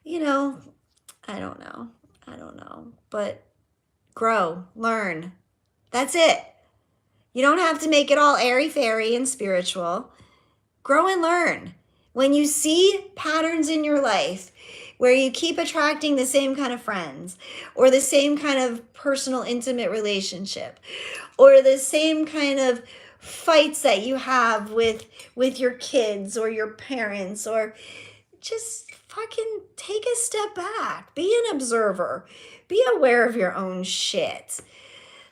You know, I don't know. I don't know. But grow, learn. That's it. You don't have to make it all airy-fairy and spiritual. Grow and learn. When you see patterns in your life where you keep attracting the same kind of friends or the same kind of personal, intimate relationship or the same kind of fights that you have with your kids or your parents, or just fucking take a step back. Be an observer. Be aware of your own shit.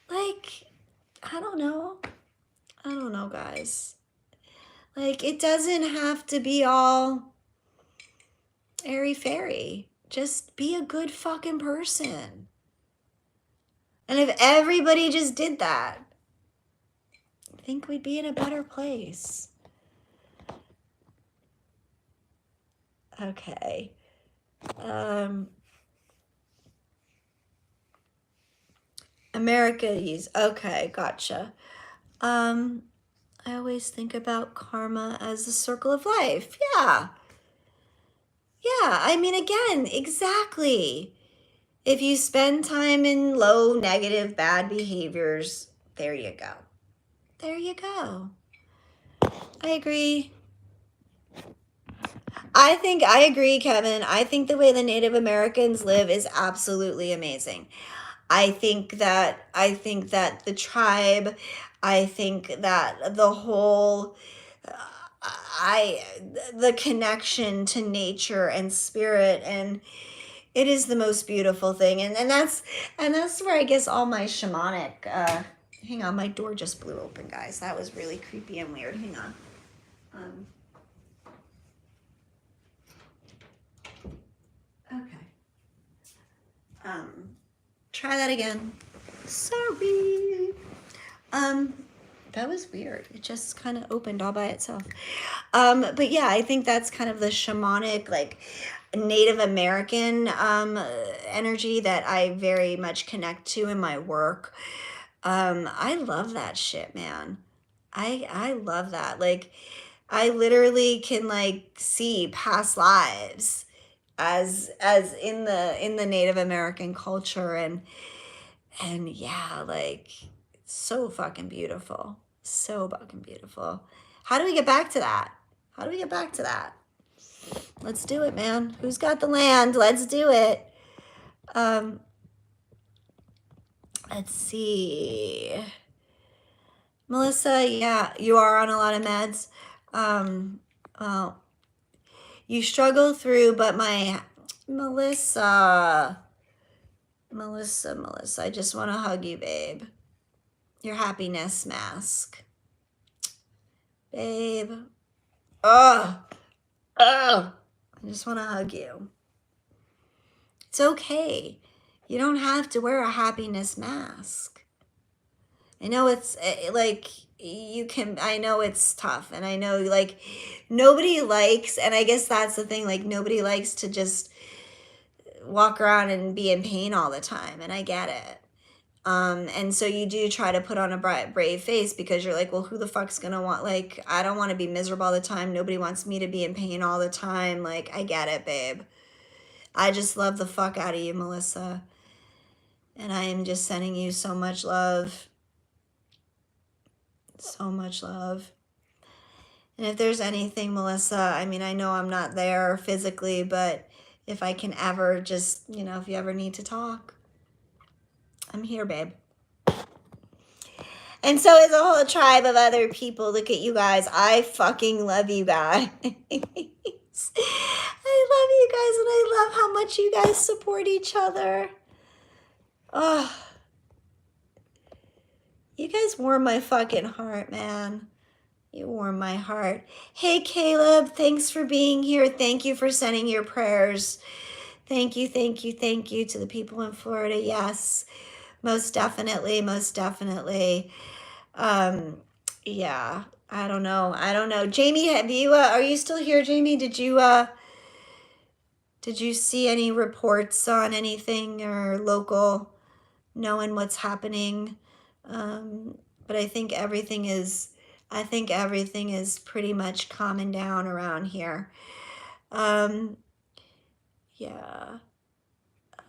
Like, I don't know. I don't know, guys. Like, it doesn't have to be all airy-fairy. Just be a good fucking person. And if everybody just did that, I think we'd be in a better place. Okay. Americas. Okay, gotcha. I always think about karma as a circle of life. Yeah. Yeah, I mean, again, exactly. If you spend time in low, negative, bad behaviors, there you go. There you go. I agree. I agree, Kevin. I think the way the Native Americans live is absolutely amazing. I think that the tribe, I think that the whole the connection to nature and spirit, and it is the most beautiful thing. And that's where I guess all my shamanic hang on, my door just blew open, guys. That was really creepy and weird. Hang on. Okay. Try that again. Sorry. That was weird. It just kind of opened all by itself. But yeah, I think that's kind of the shamanic, like Native American energy that I very much connect to in my work. I love that shit, man. I love that. Like, I literally can like see past lives as in the Native American culture, and yeah, like, so fucking beautiful. So fucking beautiful. How do we get back to that? How do we get back to that? Let's do it, man. Who's got the land? Let's do it. Let's see. Melissa, yeah, you are on a lot of meds. Well, you struggle through, but my Melissa, I just want to hug you, babe. Your happiness mask. Babe. I just want to hug you. It's okay. You don't have to wear a happiness mask. I know it's like you can, I know it's tough, and I know like nobody likes, and I guess that's the thing, like nobody likes to just walk around and be in pain all the time, and I get it. And so you do try to put on a brave face because you're like, well, who the fuck's gonna want, like, I don't want to be miserable all the time. Nobody wants me to be in pain all the time. Like, I get it, babe. I just love the fuck out of you, Melissa. And I am just sending you so much love. So much love. And if there's anything, Melissa, I mean, I know I'm not there physically, but if I can ever just, you know, if you ever need to talk, I'm here, babe. And so is a whole tribe of other people. Look at you guys. I fucking love you guys. I love you guys, and I love how much you guys support each other. Oh, you guys warm my fucking heart, man. You warm my heart. Hey, Caleb, thanks for being here. Thank you for sending your prayers. Thank you, thank you, thank you to the people in Florida. Yes, Most definitely, most definitely. Um, yeah, I don't know. I don't know. Jamie, have you are you still here, Jamie? Did you see any reports on anything or local knowing what's happening? Um, but I think everything is pretty much calming down around here. Um, yeah.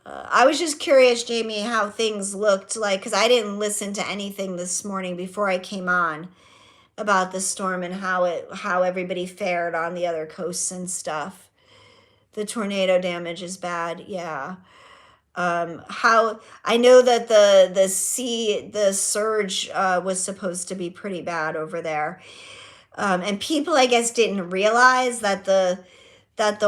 I was just curious, Jamie, how things looked like, because I didn't listen to anything this morning before I came on about the storm and how everybody fared on the other coasts and stuff. The tornado damage is bad, yeah. How I know that the surge was supposed to be pretty bad over there. And people, I guess, didn't realize that the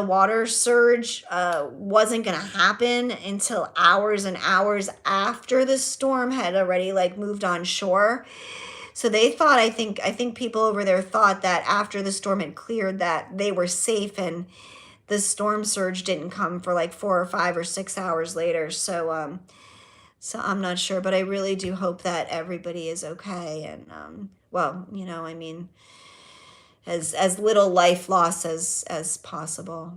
water surge wasn't going to happen until hours and hours after the storm had already like moved on shore. So they thought, I think people over there thought that after the storm had cleared that they were safe, and the storm surge didn't come for like 4 or 5 or 6 hours later. So I'm not sure, but I really do hope that everybody is okay. And well, I mean, as little life loss as possible.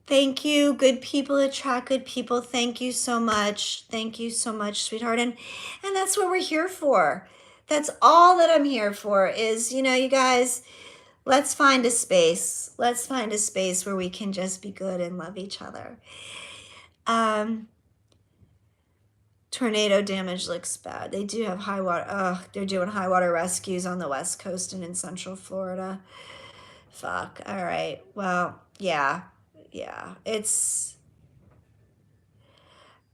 Thank you. Good people attract good people. Thank you so much. Thank you so much, sweetheart. And that's what we're here for. That's all that I'm here for is, you guys, let's find a space. Let's find a space where we can just be good and love each other. Tornado damage looks bad. They do have high water. They're doing high water rescues on the West Coast and in Central Florida. Fuck. All right. Well, yeah. Yeah.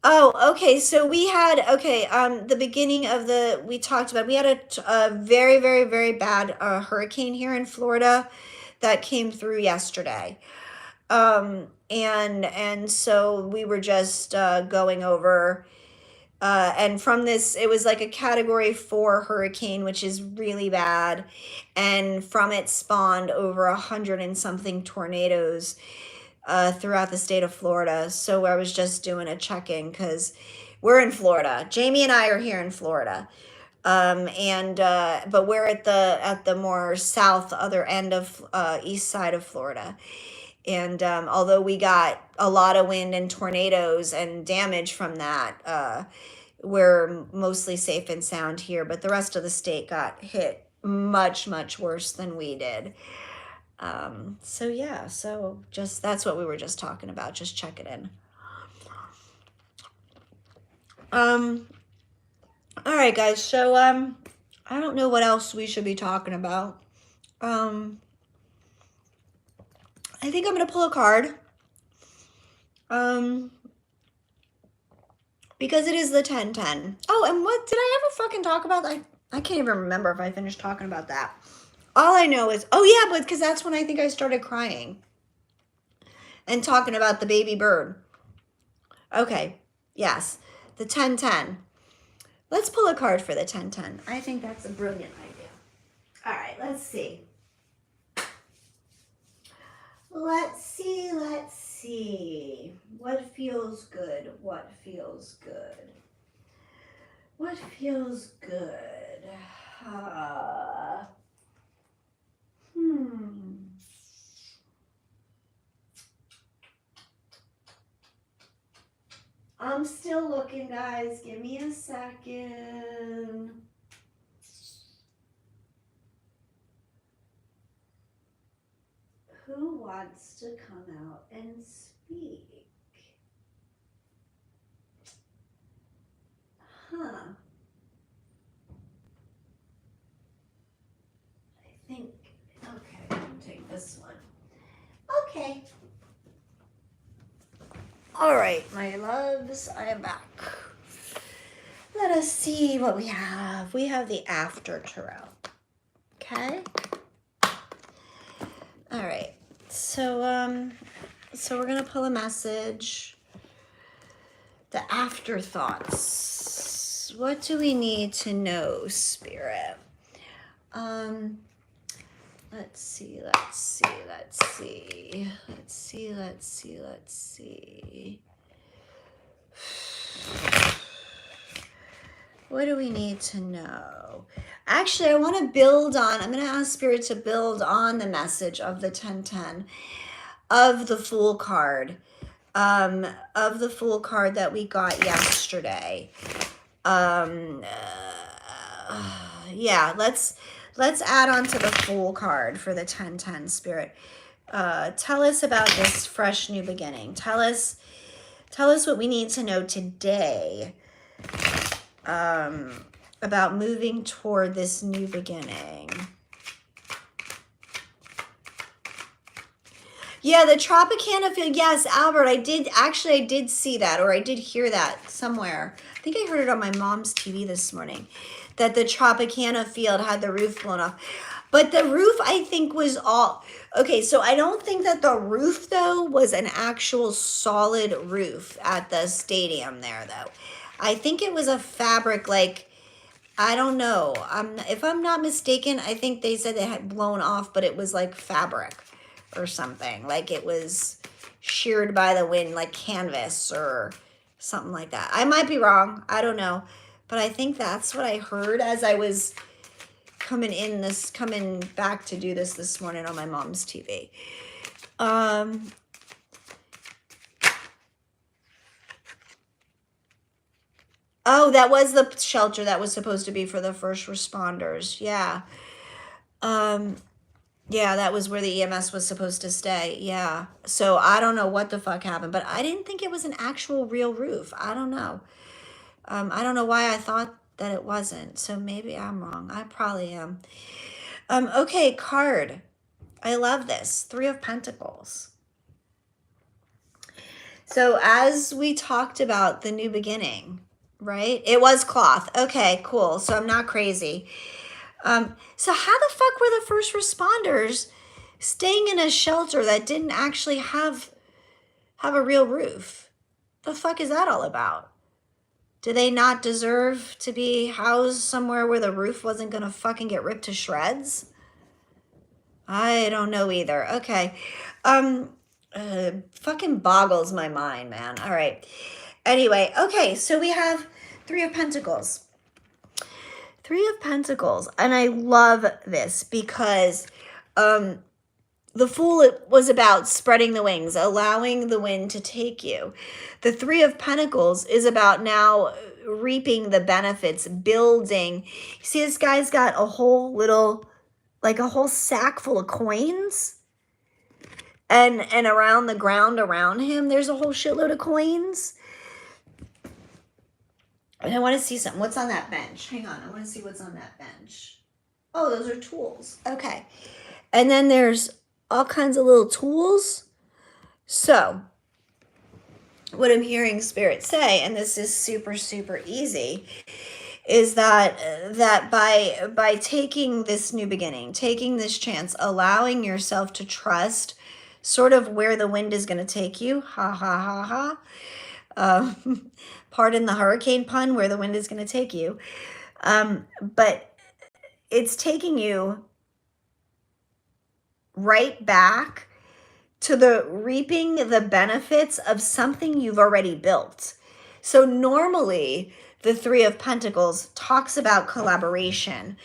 Oh, okay. So we had, okay, the beginning of we talked about, we had a very, very, very bad hurricane here in Florida that came through yesterday. And so we were just going over, and from this, it was like a category 4 hurricane, which is really bad. And from it spawned over 100 and something tornadoes throughout the state of Florida. So I was just doing a check-in because we're in Florida. Jamie and I are here in Florida. And but we're at the more south other end of east side of Florida. And although we got a lot of wind and tornadoes and damage from that, we're mostly safe and sound here, but the rest of the state got hit much, much worse than we did. So yeah, so just that's what we were just talking about, just check it in. All right, guys, so I don't know what else we should be talking about. I think I'm gonna pull a card. Because it is the 10-10. Oh, and what did I ever fucking talk about? I can't even remember if I finished talking about that. All I know is, oh yeah, but because that's when I think I started crying and talking about the baby bird. Okay, yes, the 10-10. Let's pull a card for the 10-10. I think that's a brilliant idea. All right, let's see. Let's see. What feels good? What feels good? What feels good? I'm still looking, guys. Give me a second. Who wants to come out and speak? Huh. I think, okay, I'm gonna take this one. Okay. All right, my loves, I am back. Let us see what we have. We have the After Tarot. Okay. All right. So we're gonna pull a message. The afterthoughts. What do we need to know, Spirit? Let Let's see, let's see, let's see. Let's see, let's see, let's see. What do we need to know? Actually, I want to build on, I'm going to ask Spirit to build on the message of the 1010 of the Fool card. Of the Fool card that we got yesterday. Yeah, let's add on to the Fool card for the 1010 Spirit. Tell us about this fresh new beginning. Tell us what we need to know today about moving toward this new beginning. Yeah, the Tropicana field. Yes, Albert, I did see that, or I did hear that somewhere. I think I heard it on my mom's TV this morning, that the Tropicana field had the roof blown off. But the roof, I think, was all... Okay, so I don't think that the roof, though, was an actual solid roof at the stadium there, though. I think it was a fabric, like... I don't know. If I'm not mistaken, I think they said it had blown off, but it was like fabric or something. Like it was sheared by the wind, like canvas or something like that. I might be wrong. I don't know. But I think that's what I heard as I was coming back to do this morning on my mom's TV. Oh, that was the shelter that was supposed to be for the first responders. Yeah. Yeah, that was where the EMS was supposed to stay. Yeah. So I don't know what the fuck happened, but I didn't think it was an actual real roof. I don't know. I don't know why I thought that it wasn't. So maybe I'm wrong. I probably am. Okay, card. I love this. 3 of Pentacles. So as we talked about the new beginning, right? It was cloth. Okay, cool. So I'm not crazy. So how the fuck were the first responders staying in a shelter that didn't actually have a real roof? The fuck is that all about? Do they not deserve to be housed somewhere where the roof wasn't gonna fucking get ripped to shreds? I don't know either. Okay. Fucking boggles my mind, man. All right. Anyway, okay, so we have 3 of Pentacles. 3 of Pentacles. And I love this because the Fool was about spreading the wings, allowing the wind to take you. The 3 of Pentacles is about now reaping the benefits, building. You see this guy's got a whole little, like a whole sack full of coins. And around the ground around him, there's a whole shitload of coins. And I want to see something. What's on that bench? Hang on. I want to see what's on that bench. Oh, those are tools. Okay. And then there's all kinds of little tools. So what I'm hearing Spirit say, and this is super, super easy, is that by taking this new beginning, taking this chance, allowing yourself to trust sort of where the wind is going to take you. Ha, ha, ha, ha. Pardon the hurricane pun, where the wind is going to take you. But it's taking you right back to the reaping the benefits of something you've already built. So normally the 3 of Pentacles talks about collaboration,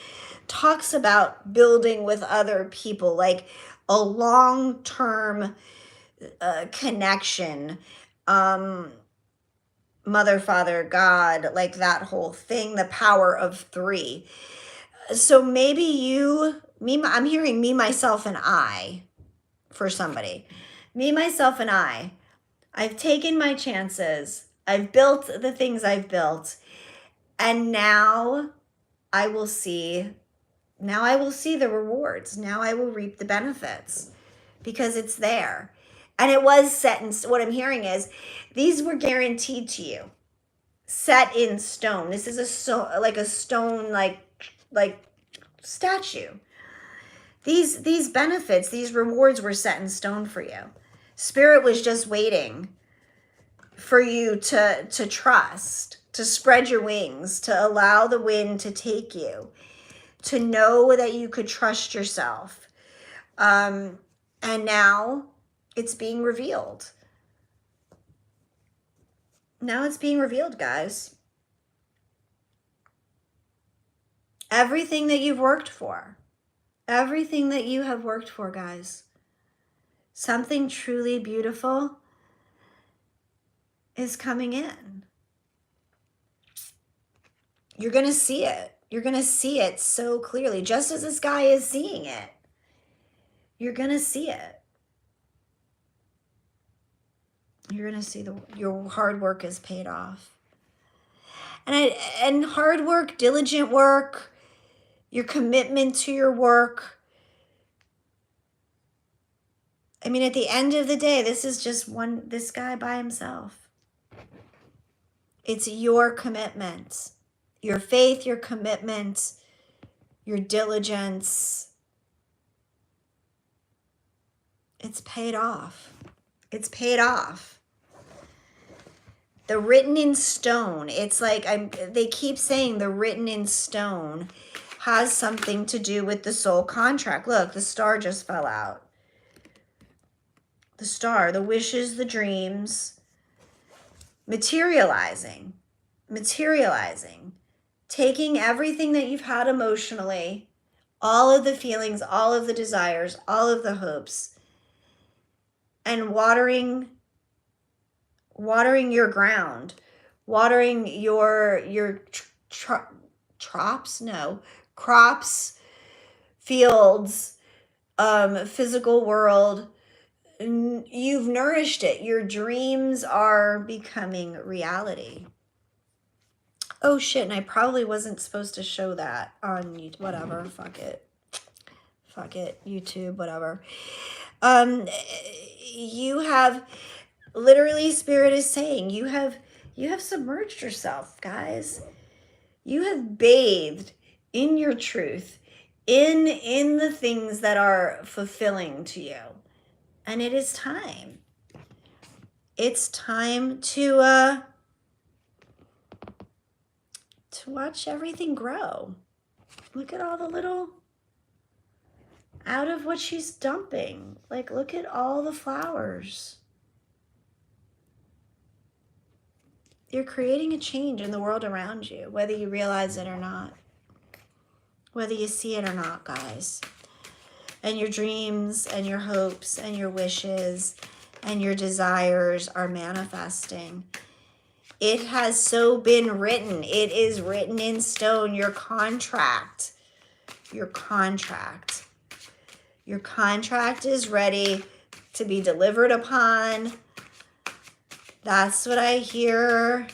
talks about building with other people, like a long-term connection, Mother, Father, God, like that whole thing, the power of 3. So maybe I'm hearing me, myself, and I for somebody. Me, myself, and I've taken my chances. I've built the things I've built. And now I will see the rewards. Now I will reap the benefits because it's there. And it was set in, what I'm hearing is these were guaranteed to you, set in stone. This is a stone, like statue. These benefits, these rewards were set in stone for you. Spirit was just waiting for you to trust, to spread your wings, to allow the wind to take you, to know that you could trust yourself. And now it's being revealed. Now it's being revealed, guys. Everything that you've worked for. Everything that you have worked for, guys. Something truly beautiful is coming in. You're going to see it. You're going to see it so clearly, just as this guy is seeing it. You're going to see it. You're going to see your hard work is paid off. And hard work, diligent work, your commitment to your work. I mean, at the end of the day, this is just this guy by himself. It's your commitment, your faith, your commitment, your diligence. It's paid off. It's paid off. The written in stone. It's like they keep saying the written in stone has something to do with the soul contract. Look, the star just fell out. The star, the wishes, the dreams, materializing, taking everything that you've had emotionally, all of the feelings, all of the desires, all of the hopes, and watering your ground, watering your crops, fields, physical world. You've nourished it. Your dreams are becoming reality. Oh shit, and I probably wasn't supposed to show that on YouTube. Whatever, fuck it, YouTube, whatever. You have, literally, Spirit is saying, you have submerged yourself, guys. You have bathed in your truth, in the things that are fulfilling to you. And it is time. It's time to watch everything grow. Look at all the little, out of what she's dumping. Like, look at all the flowers. You're creating a change in the world around you, whether you realize it or not. Whether you see it or not, guys. And your dreams and your hopes and your wishes and your desires are manifesting. It has so been written. It is written in stone. Your contract is ready to be delivered upon. That's what I hear.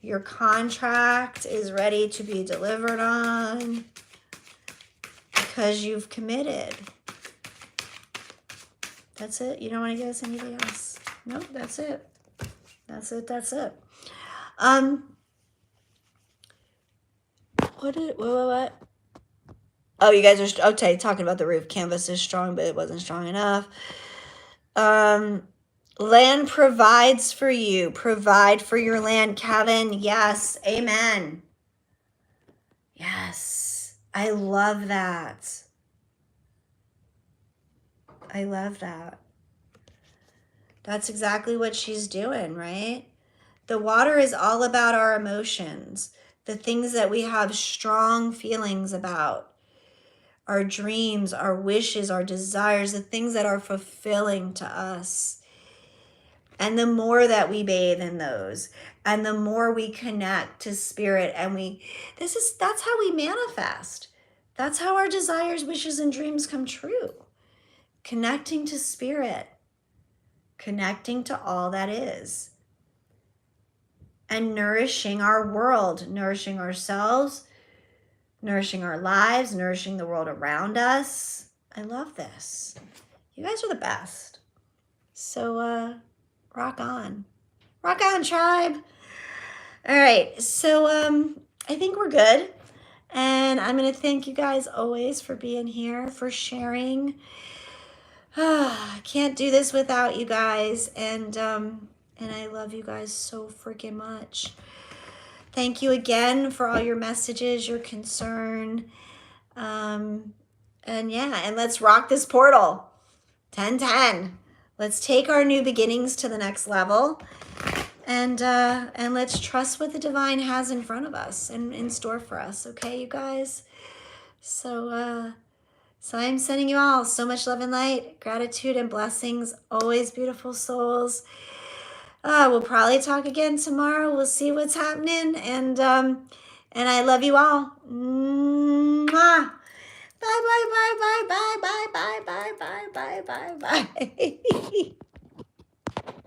Your contract is ready to be delivered on because you've committed. That's it. You don't want to give us anything else. Nope, that's it. That's it. What? Oh, you guys are okay. Talking about the roof. Canvas is strong, but it wasn't strong enough. Land provides for you. Provide for your land, Kevin. Yes. Amen. Yes. I love that. I love that. That's exactly what she's doing, right? The water is all about our emotions, the things that we have strong feelings about, our dreams, our wishes, our desires, the things that are fulfilling to us. And the more that we bathe in those, and the more we connect to spirit, and that's how we manifest. That's how our desires, wishes, and dreams come true. Connecting to spirit, connecting to all that is, and nourishing our world, nourishing ourselves, nourishing our lives, nourishing the world around us. I love this. You guys are the best. So, rock on. Rock on, tribe. All right. So, I think we're good. And I'm going to thank you guys always for being here, for sharing. I can't do this without you guys. And I love you guys so freaking much. Thank you again for all your messages, your concern. And yeah, and let's rock this portal. 10-10. Let's take our new beginnings to the next level. And let's trust what the divine has in front of us and in store for us. Okay, you guys? So I'm sending you all so much love and light, gratitude and blessings. Always beautiful souls. We'll probably talk again tomorrow. We'll see what's happening. And I love you all. Mwah. Bye, bye, bye, bye, bye, bye, bye, bye, bye, bye, bye, bye.